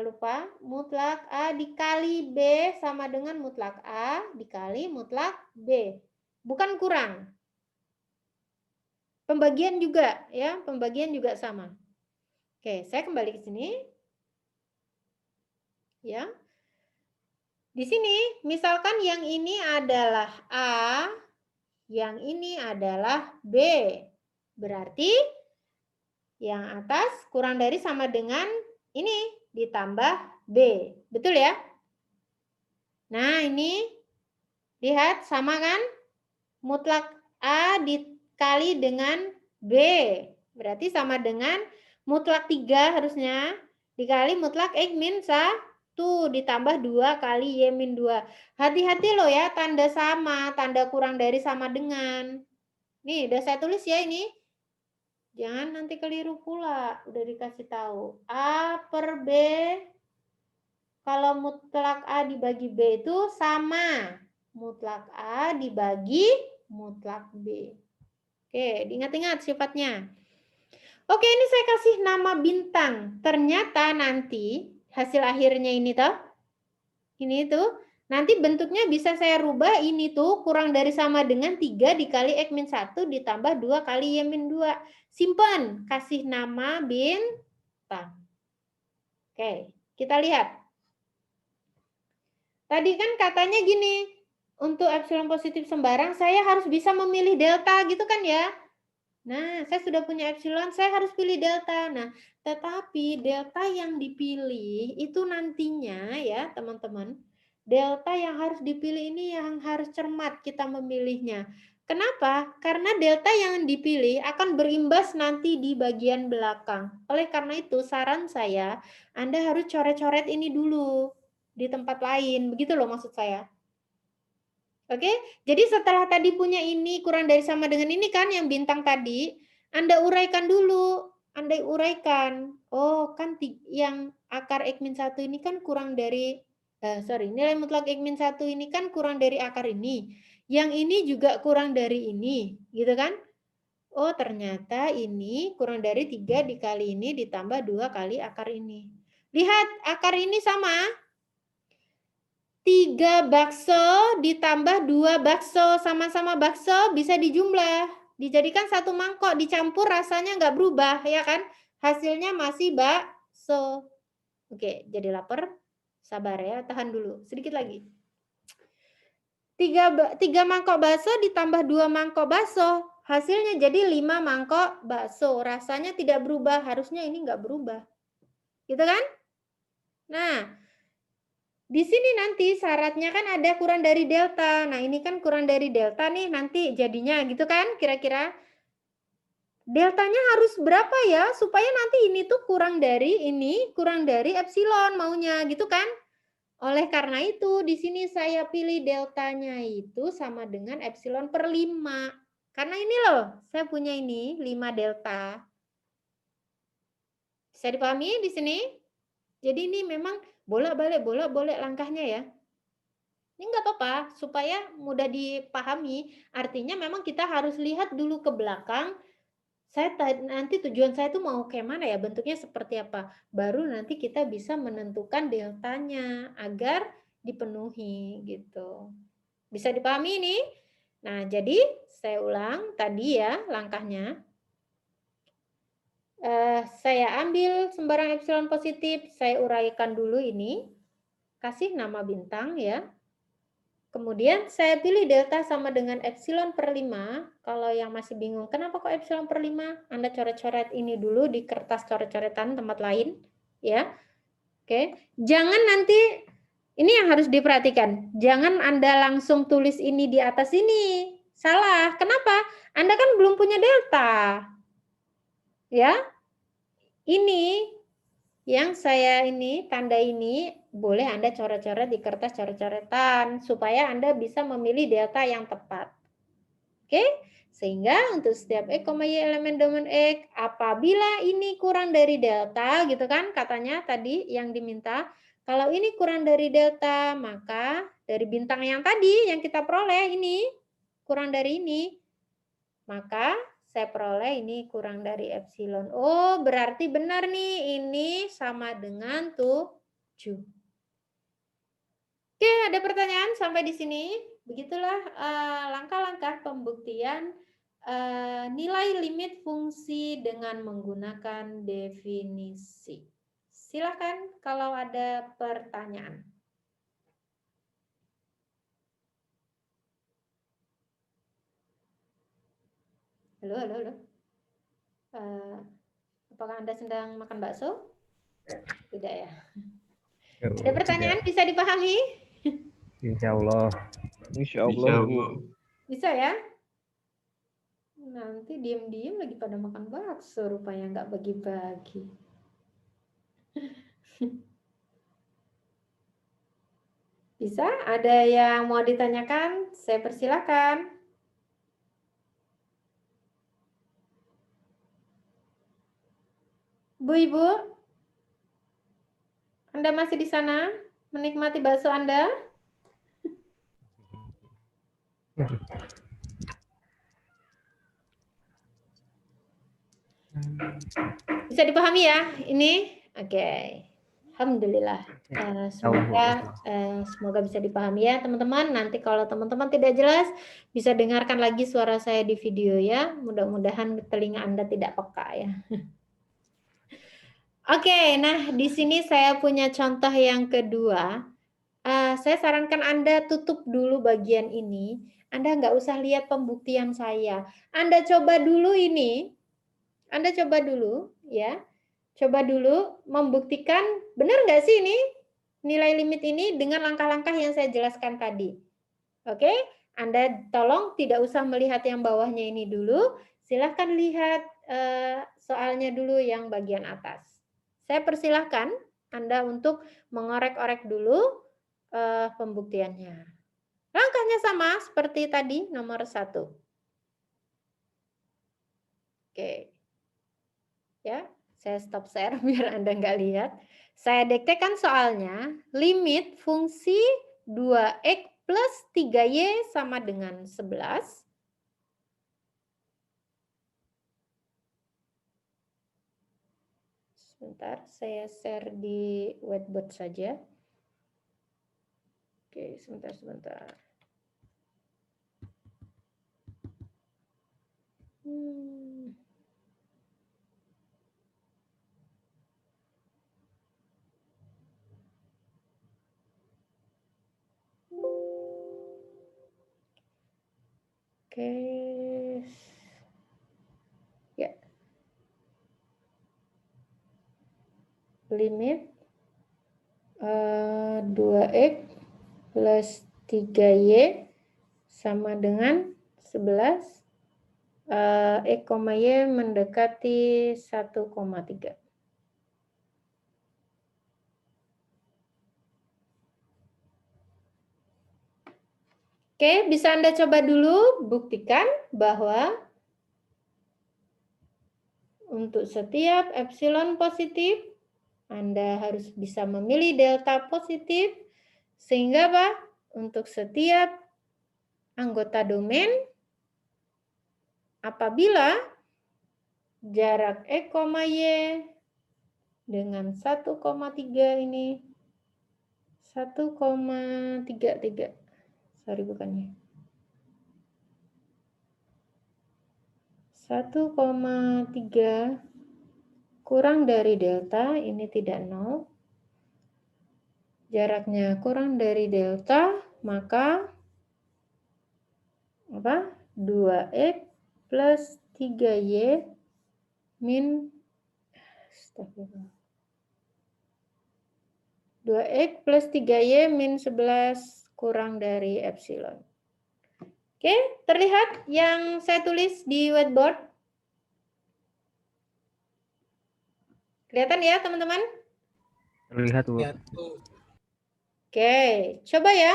lupa? Mutlak A dikali B sama dengan mutlak A dikali mutlak B. Bukan kurang. Pembagian juga ya, pembagian juga sama. Oke, saya kembali ke sini. Ya. Di sini misalkan yang ini adalah A, yang ini adalah B. Berarti yang atas kurang dari sama dengan ini ditambah B. Betul ya? Nah, ini lihat sama kan? Mutlak A dikali dengan B. Berarti sama dengan mutlak 3 harusnya dikali mutlak X min 1 ditambah 2 kali Y min 2. Hati-hati loh ya, tanda sama, tanda kurang dari sama dengan. Nih, udah saya tulis ya ini. Jangan nanti keliru pula, udah dikasih tahu. A per B, kalau mutlak A dibagi B itu sama. Mutlak A dibagi mutlak B. Oke, diingat-ingat sifatnya. Oke, ini saya kasih nama bintang. Ternyata nanti hasil akhirnya ini toh. Ini tuh Nanti bentuknya bisa saya rubah, ini tuh kurang dari sama dengan 3 dikali X-1 ditambah 2 kali Y-2. Simpan, kasih nama bintang. Oke, kita lihat. Tadi kan katanya gini, untuk epsilon positif sembarang saya harus bisa memilih delta gitu kan ya. Nah, saya sudah punya epsilon, saya harus pilih delta. Nah, tetapi delta yang dipilih itu nantinya ya teman-teman, delta yang harus dipilih ini yang harus cermat kita memilihnya. Kenapa? Karena delta yang dipilih akan berimbas nanti di bagian belakang. Oleh karena itu, saran saya, Anda harus coret-coret ini dulu di tempat lain. Begitu loh maksud saya. Oke, jadi setelah tadi punya ini kurang dari sama dengan ini kan yang bintang tadi, Anda uraikan dulu. Anda uraikan. Oh, kan yang akar X-1 ini kan kurang dari nilai mutlak X-1 ini kan kurang dari akar ini. Yang ini juga kurang dari ini, gitu kan? Oh, ternyata ini kurang dari 3 dikali ini ditambah 2 kali akar ini. Lihat, akar ini sama. 3 bakso ditambah 2 bakso, sama-sama bakso bisa dijumlah. Dijadikan 1 mangkok, dicampur rasanya nggak berubah, ya kan? Hasilnya masih bakso. Oke, jadi lapar. Sabar ya, tahan dulu. Sedikit lagi. 3 mangkok bakso ditambah 2 mangkok bakso. Hasilnya jadi 5 mangkok bakso. Rasanya tidak berubah, harusnya ini nggak berubah. Gitu kan? Nah, di sini nanti syaratnya kan ada kurang dari delta. Nah, ini kan kurang dari delta nih nanti jadinya gitu kan kira-kira. Deltanya harus berapa ya supaya nanti ini tuh kurang dari ini, kurang dari epsilon maunya gitu kan. Oleh karena itu di sini saya pilih deltanya itu sama dengan epsilon per 5. Karena ini loh, saya punya ini 5 delta. Bisa dipahami di sini? Jadi ini memang bolak-balik langkahnya ya. Ini nggak apa-apa, supaya mudah dipahami. Artinya memang kita harus lihat dulu ke belakang. Nanti tujuan saya itu mau kayak mana ya, bentuknya seperti apa. Baru nanti kita bisa menentukan deltanya agar dipenuhi gitu. Bisa dipahami ini? Nah, jadi saya ulang tadi ya langkahnya. Saya ambil sembarang epsilon positif, saya uraikan dulu ini. Kasih nama bintang ya. Kemudian saya pilih delta sama dengan epsilon per 5. Kalau yang masih bingung, kenapa kok epsilon per 5? Anda coret-coret ini dulu di kertas coret-coretan tempat lain. Ya, oke. Jangan nanti, ini yang harus diperhatikan. Jangan Anda langsung tulis ini di atas ini. Salah, kenapa? Anda kan belum punya delta. Ya, ini yang saya ini, tanda ini, boleh Anda coret-coret di kertas coret-coretan, supaya Anda bisa memilih delta yang tepat. Oke, sehingga untuk setiap X, Y elemen domain X, apabila ini kurang dari delta, gitu kan, katanya tadi yang diminta, kalau ini kurang dari delta, maka dari bintang yang tadi, yang kita peroleh ini, kurang dari ini, maka saya peroleh ini kurang dari epsilon. Oh, berarti benar nih, ini sama dengan 7. Oke, ada pertanyaan sampai di sini? Begitulah langkah-langkah pembuktian nilai limit fungsi dengan menggunakan definisi. Silakan kalau ada pertanyaan. Halo. Apakah Anda sedang makan bakso? Tidak ya. Ada pertanyaan bisa dipahami? Insya Allah. Insya Allah, Bu. Bisa ya? Nanti diem-diem lagi pada makan bakso, rupanya nggak bagi-bagi. Bisa? Ada yang mau ditanyakan? Saya persilakan. Bu, Ibu, Anda masih di sana menikmati bakso Anda? Bisa dipahami ya ini? Oke. Alhamdulillah. Semoga bisa dipahami ya teman-teman. Nanti kalau teman-teman tidak jelas, bisa dengarkan lagi suara saya di video ya. Mudah-mudahan telinga Anda tidak peka ya. Oke, nah di sini saya punya contoh yang kedua. Saya sarankan Anda tutup dulu bagian ini. Anda nggak usah lihat pembuktian saya. Anda coba dulu ini. Anda coba dulu ya. Coba dulu membuktikan benar nggak sih ini nilai limit ini dengan langkah-langkah yang saya jelaskan tadi. Oke, Anda tolong tidak usah melihat yang bawahnya ini dulu. Silahkan lihat soalnya dulu yang bagian atas. Saya persilahkan Anda untuk mengorek-orek dulu pembuktiannya. Langkahnya sama seperti tadi nomor 1. Oke. Ya. Saya stop share biar Anda nggak lihat. Saya dektekan soalnya, limit fungsi 2x plus 3y sama dengan 11. Sebentar, saya share di whiteboard saja. Oke, sebentar. Oke. Ya. Limit 2x plus 3y sama dengan 11. Y mendekati 1,3. Oke, bisa Anda coba dulu buktikan bahwa untuk setiap epsilon positif, Anda harus bisa memilih delta positif, sehingga apa? Untuk setiap anggota domain, apabila jarak Y, dengan 1,3 ini 1,33. Sorry, bukannya. 1,3 kurang dari delta, ini tidak 0. Jaraknya kurang dari delta, maka 2x plus 3y min 2x plus 3y min 11 kurang dari epsilon. Oke, terlihat yang saya tulis di whiteboard? Kelihatan ya, teman-teman? Terlihat, Bu. Oke, coba ya.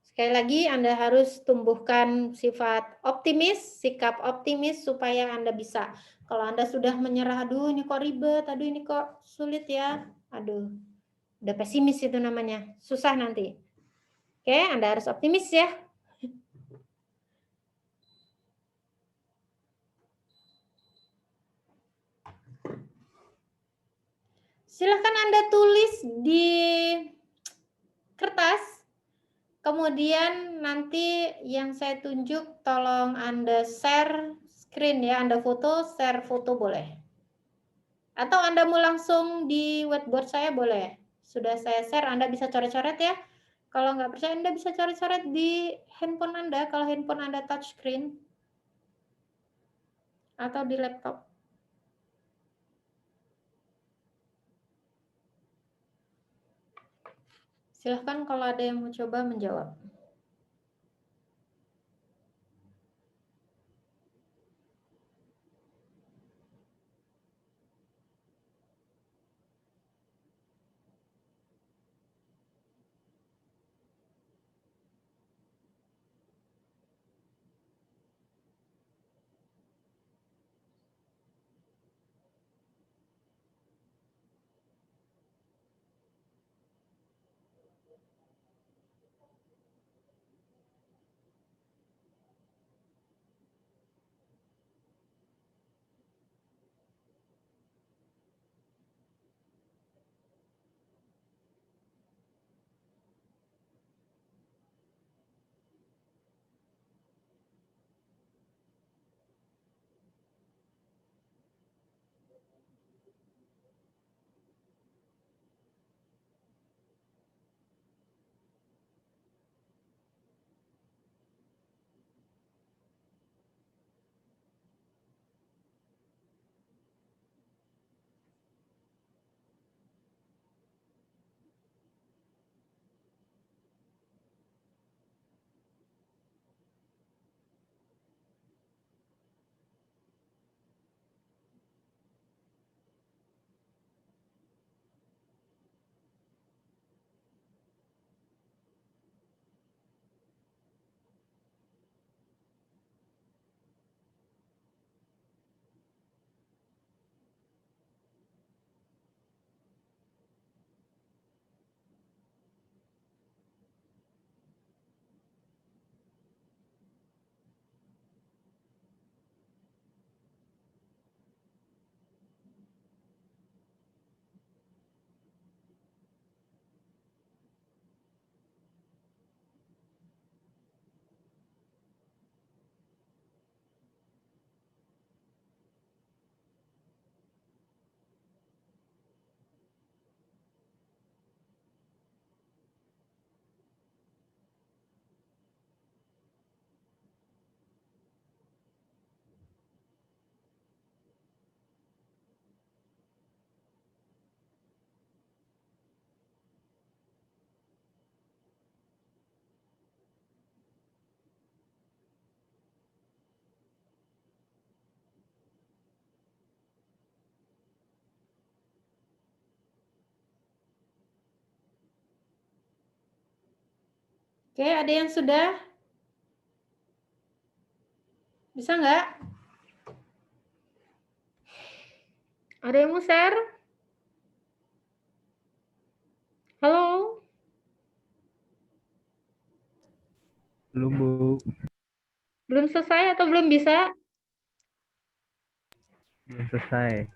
Sekali lagi, Anda harus tumbuhkan sifat optimis, sikap optimis supaya Anda bisa. Kalau Anda sudah menyerah, aduh ini kok ribet, aduh ini kok sulit ya. Aduh, udah pesimis itu namanya. Susah nanti. Oke, Anda harus optimis ya. Silahkan Anda tulis di kertas, kemudian nanti yang saya tunjuk tolong Anda share screen ya, Anda foto, share foto boleh. Atau Anda mau langsung di whiteboard saya boleh. Sudah saya share, Anda bisa coret-coret ya. Kalau nggak percaya Anda bisa coret-coret di handphone Anda, kalau handphone Anda touchscreen. Atau di laptop. Silahkan kalau ada yang mau coba menjawab. Oke, ada yang sudah? Bisa nggak? Ada yang mau share? Halo? Belum, Bu. Belum selesai atau belum bisa? Belum selesai.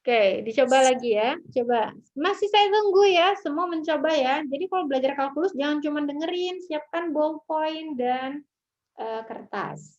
Oke, dicoba lagi ya. Coba. Masih saya tunggu ya, semua mencoba ya. Jadi kalau belajar kalkulus jangan cuma dengerin, siapkan ballpoint dan kertas.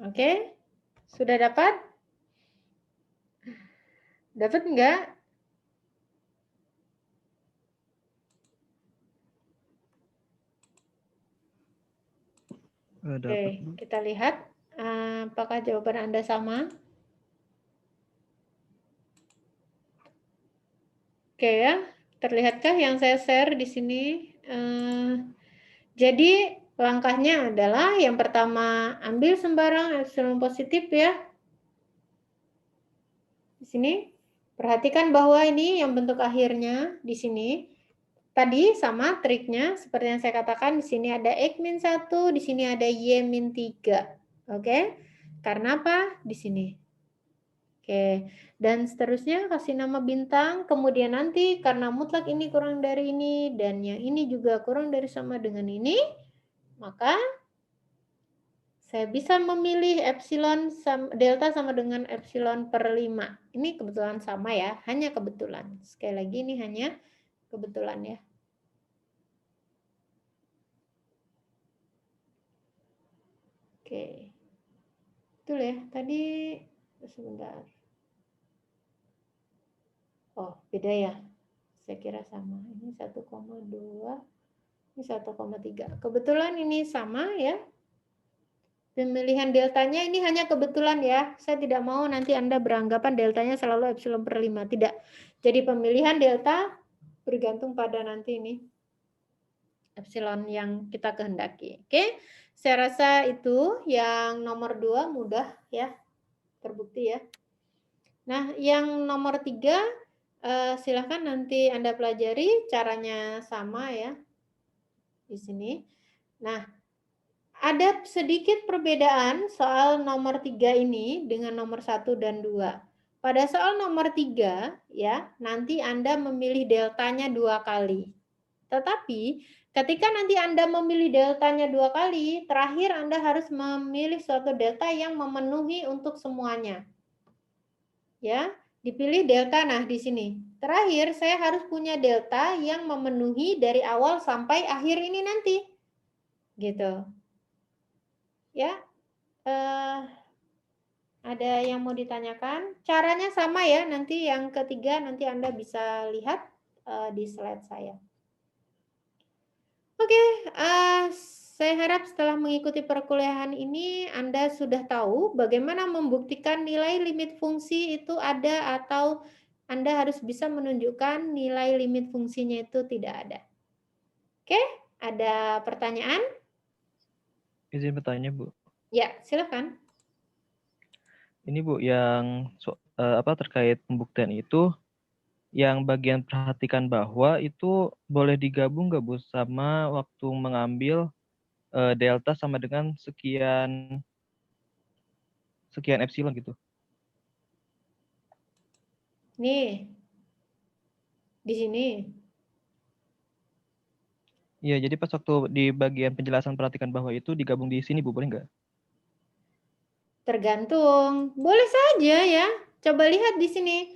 Oke, sudah dapat? Dapat enggak? Dapat, Oke, Bu. kita lihat apakah jawaban Anda sama. Oke ya, terlihatkah yang saya share di sini? Jadi langkahnya adalah yang pertama ambil sembarang epsilon positif ya. Di sini perhatikan bahwa ini yang bentuk akhirnya di sini. Tadi sama triknya seperti yang saya katakan, di sini ada X-1, di sini ada Y-3. Oke? Karena apa? Di sini. Oke, dan seterusnya kasih nama bintang, kemudian nanti karena mutlak ini kurang dari ini, dan yang ini juga kurang dari sama dengan ini, maka saya bisa memilih epsilon delta sama dengan epsilon per 5. Ini kebetulan sama ya, hanya kebetulan. Sekali lagi ini hanya kebetulan ya. Oke. Betul ya, tadi sebentar. Oh, beda ya. Saya kira sama. Ini 1,2, ini 1,3. Kebetulan ini sama ya. Pemilihan deltanya ini hanya kebetulan ya. Saya tidak mau nanti Anda beranggapan deltanya selalu epsilon per 5. Tidak. Jadi pemilihan delta bergantung pada nanti ini epsilon yang kita kehendaki. Oke, saya rasa itu yang nomor 2 mudah ya, terbukti ya. Nah, yang nomor 3 silahkan nanti Anda pelajari, caranya sama ya di sini. Nah, ada sedikit perbedaan soal nomor 3 ini dengan nomor 1 dan 2. Pada soal nomor 3 ya, nanti Anda memilih deltanya 2 kali. Tetapi ketika nanti Anda memilih deltanya 2 kali, terakhir Anda harus memilih suatu delta yang memenuhi untuk semuanya. Ya, dipilih delta. Nah, di sini. Terakhir, saya harus punya delta yang memenuhi dari awal sampai akhir ini nanti. Gitu. Ya, ada yang mau ditanyakan? Caranya sama ya, nanti yang ketiga nanti Anda bisa lihat di slide saya. Oke, saya harap setelah mengikuti perkuliahan ini Anda sudah tahu bagaimana membuktikan nilai limit fungsi itu ada atau Anda harus bisa menunjukkan nilai limit fungsinya itu tidak ada. Oke, ada pertanyaan? Izin bertanya, Bu. Ya, silakan. Ini Bu, yang terkait pembuktian itu, yang bagian perhatikan bahwa itu boleh digabung nggak Bu sama waktu mengambil delta sama dengan sekian epsilon gitu. Nih, di sini. Iya, jadi pas waktu di bagian penjelasan perhatikan bahwa itu digabung di sini Bu, boleh nggak? Tergantung. Boleh saja ya. Coba lihat di sini.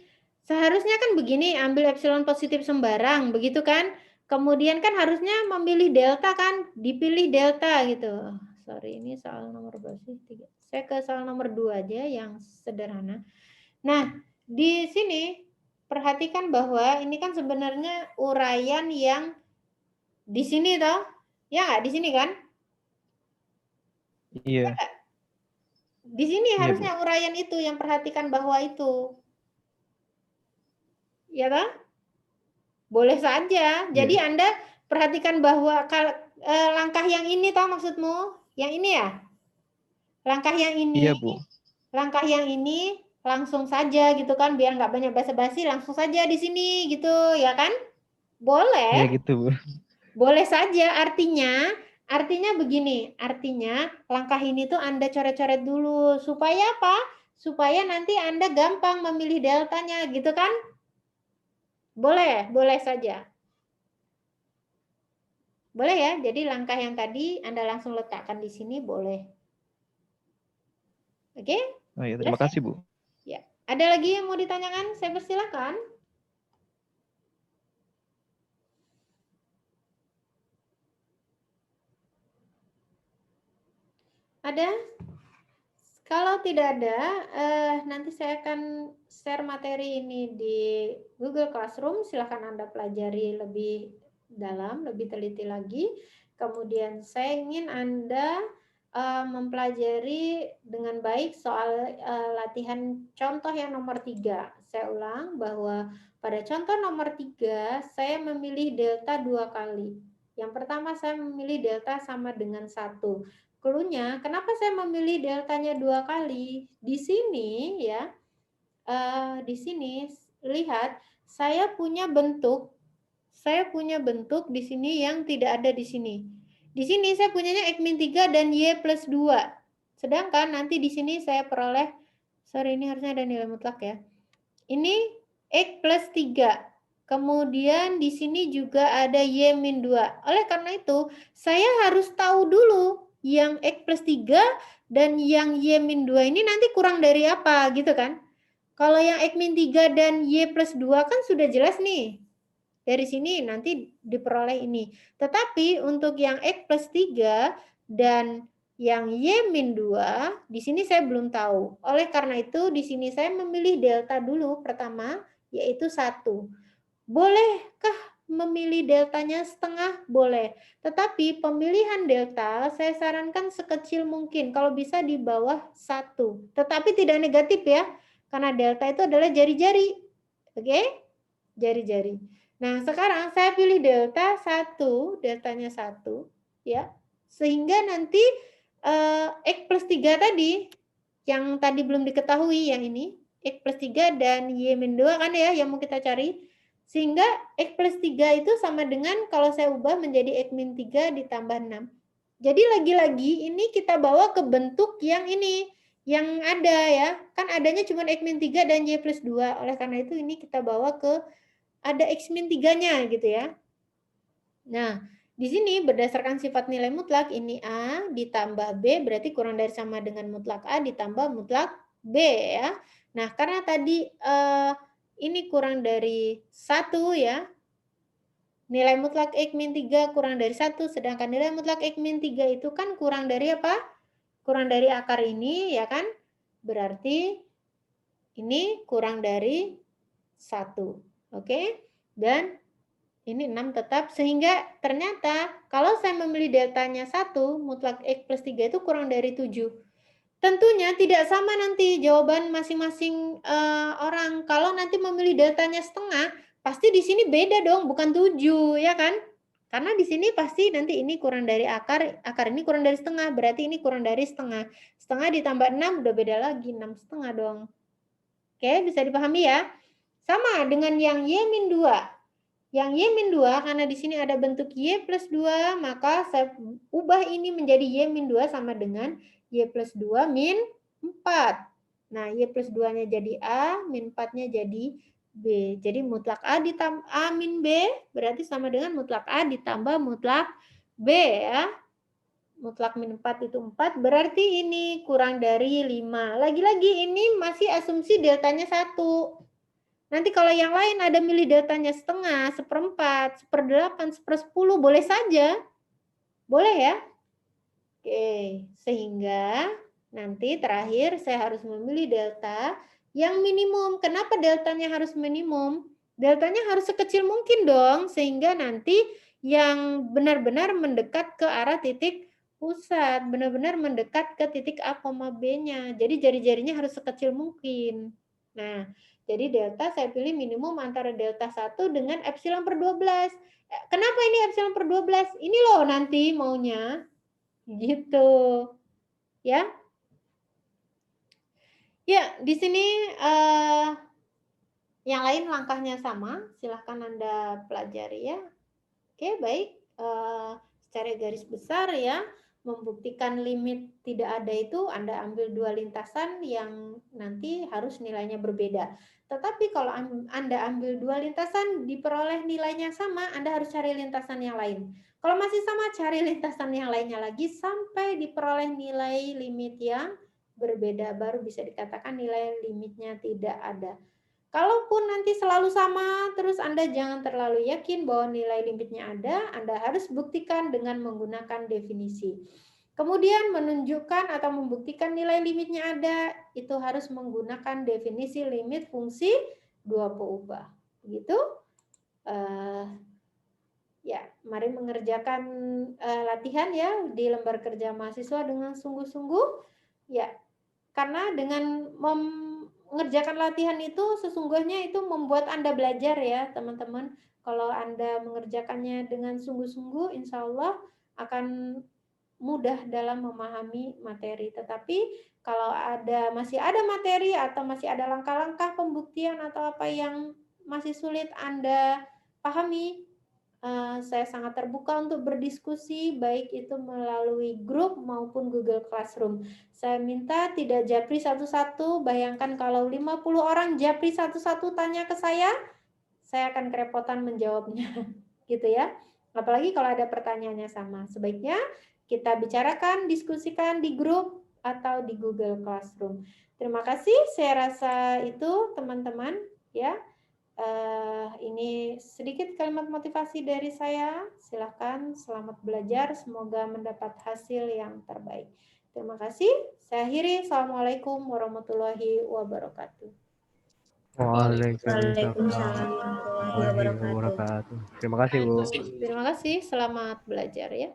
Seharusnya kan begini, ambil epsilon positif sembarang, begitu kan? Kemudian kan harusnya memilih delta kan, dipilih delta gitu. Sorry, ini soal nomor berapa sih? 3. Saya ke soal nomor 2 aja yang sederhana. Nah, di sini perhatikan bahwa ini kan sebenarnya uraian yang di sini toh. Ya nggak? Di sini kan? Iya. Di sini Iya, Bu. harusnya uraian itu yang perhatikan bahwa itu. Ya kan? Boleh saja. Jadi Iya. Anda perhatikan bahwa langkah yang ini toh maksudmu? Yang ini ya? Langkah yang ini. Iya, Bu. Langkah yang ini langsung saja gitu kan, biar nggak banyak basa-basi, langsung saja di sini gitu, ya kan? Boleh. Iya gitu, Bu. Boleh saja, artinya begini, artinya langkah ini tuh Anda coret-coret dulu, supaya apa? Supaya nanti Anda gampang memilih deltanya, gitu kan? Boleh, boleh saja. Boleh ya, jadi langkah yang tadi Anda langsung letakkan di sini, boleh. Oke? Oh iya, terima kasih, Bu. Ya. Ada lagi yang mau ditanyakan? Saya persilakan. Ada? Kalau tidak ada, nanti saya akan share materi ini di Google Classroom. Silahkan Anda pelajari lebih dalam, lebih teliti lagi. Kemudian saya ingin Anda mempelajari dengan baik soal latihan contoh yang nomor 3. Saya ulang bahwa pada contoh nomor 3, saya memilih delta 2 kali. Yang pertama saya memilih delta sama dengan 1. Cluenya, kenapa saya memilih deltanya 2 kali? Di sini ya, di sini lihat saya punya bentuk di sini yang tidak ada di sini. Di sini saya punyanya X-3 dan Y plus 2. Sedangkan nanti di sini saya peroleh, sorry ini harusnya ada nilai mutlak ya. Ini X plus 3. Kemudian di sini juga ada Y min 2. Oleh karena itu, saya harus tahu dulu yang X plus 3 dan yang Y min 2 ini nanti kurang dari apa gitu kan. Kalau yang X min 3 dan Y plus 2 kan sudah jelas nih. Dari sini nanti diperoleh ini. Tetapi untuk yang X plus 3 dan yang Y min 2, di sini saya belum tahu. Oleh karena itu, di sini saya memilih delta dulu pertama, yaitu 1. Bolehkah memilih deltanya setengah? Boleh. Tetapi pemilihan delta saya sarankan sekecil mungkin. Kalau bisa di bawah 1. Tetapi tidak negatif ya. Karena delta itu adalah jari-jari. Oke? Jari-jari. Nah, sekarang saya pilih delta 1. Deltanya 1. Ya. Sehingga nanti X plus 3 tadi. Yang tadi belum diketahui yang ini. X plus 3 dan Y min 2 kan ya yang mau kita cari. Sehingga X plus 3 itu sama dengan kalau saya ubah menjadi X min 3 ditambah 6. Jadi lagi-lagi ini kita bawa ke bentuk yang ini. Yang ada ya. Kan adanya cuma X min 3 dan Y plus 2. Oleh karena itu ini kita bawa ke ada X min 3-nya gitu ya. Nah, di sini berdasarkan sifat nilai mutlak ini A ditambah B berarti kurang dari sama dengan mutlak A ditambah mutlak B ya. Nah, karena tadi ini kurang dari 1 ya. Nilai mutlak X min 3 kurang dari 1, sedangkan nilai mutlak X min 3 itu kan kurang dari apa? Kurang dari akar ini, ya kan? Berarti ini kurang dari 1. Oke? Dan ini 6 tetap, sehingga ternyata kalau saya memilih deltanya 1, mutlak X plus 3 itu kurang dari 7. Tentunya tidak sama nanti jawaban masing-masing orang. Kalau nanti memilih deltanya setengah, pasti di sini beda dong, bukan 7, ya kan? Karena di sini pasti nanti ini kurang dari akar ini kurang dari setengah, berarti ini kurang dari setengah. Setengah ditambah 6 udah beda lagi, 6,5 dong. Oke, bisa dipahami ya? Sama dengan yang Y min 2. Yang Y min 2, karena di sini ada bentuk Y plus 2, maka saya ubah ini menjadi Y min 2 sama dengan Y plus 2 min 4. Nah, Y plus 2-nya jadi A, min 4-nya jadi B. Jadi mutlak A ditambah A min B, berarti sama dengan mutlak A ditambah mutlak B ya. Mutlak min 4 itu 4, berarti ini kurang dari 5. Lagi-lagi ini masih asumsi deltanya 1. Nanti kalau yang lain ada milih deltanya setengah, 1/4, 1/8, 1/10, boleh saja. Boleh ya? Oke, sehingga nanti terakhir saya harus memilih delta yang minimum. Kenapa deltanya harus minimum? Deltanya harus sekecil mungkin dong, sehingga nanti yang benar-benar mendekat ke arah titik pusat, benar-benar mendekat ke titik A, B-nya. Jadi jari-jarinya harus sekecil mungkin. Nah, jadi delta saya pilih minimum antara delta 1 dengan epsilon per 12. Kenapa ini epsilon per 12? Ini loh nanti maunya. Gitu. Ya. Ya, di sini yang lain langkahnya sama, silahkan Anda pelajari ya. Oke, baik. Secara garis besar ya, membuktikan limit tidak ada itu Anda ambil dua lintasan yang nanti harus nilainya berbeda. Tetapi kalau Anda ambil dua lintasan diperoleh nilainya sama, Anda harus cari lintasan yang lain. Kalau masih sama, cari lintasan yang lainnya lagi sampai diperoleh nilai limit yang berbeda, baru bisa dikatakan nilai limitnya tidak ada. Kalaupun nanti selalu sama, terus Anda jangan terlalu yakin bahwa nilai limitnya ada, Anda harus buktikan dengan menggunakan definisi. Kemudian menunjukkan atau membuktikan nilai limitnya ada, itu harus menggunakan definisi limit fungsi dua peubah. Begitu? Ya, mari mengerjakan latihan ya di lembar kerja mahasiswa dengan sungguh-sungguh. Ya, karena dengan mengerjakan latihan itu sesungguhnya itu membuat Anda belajar ya teman-teman. Kalau Anda mengerjakannya dengan sungguh-sungguh, insya Allah akan mudah dalam memahami materi. Tetapi kalau masih ada materi atau masih ada langkah-langkah pembuktian atau apa yang masih sulit Anda pahami, saya sangat terbuka untuk berdiskusi, baik itu melalui grup maupun Google Classroom. Saya minta tidak japri satu-satu, bayangkan kalau 50 orang japri satu-satu tanya ke saya akan kerepotan menjawabnya, gitu ya. Apalagi kalau ada pertanyaannya sama. Sebaiknya kita bicarakan, diskusikan di grup atau di Google Classroom. Terima kasih, saya rasa itu teman-teman ya. Ini sedikit kalimat motivasi dari saya. Silahkan, selamat belajar. Semoga mendapat hasil yang terbaik. Terima kasih. Saya akhiri. Assalamualaikum warahmatullahi wabarakatuh. Waalaikumsalam warahmatullahi wabarakatuh. Terima kasih, Bu. Terima kasih. Selamat belajar ya.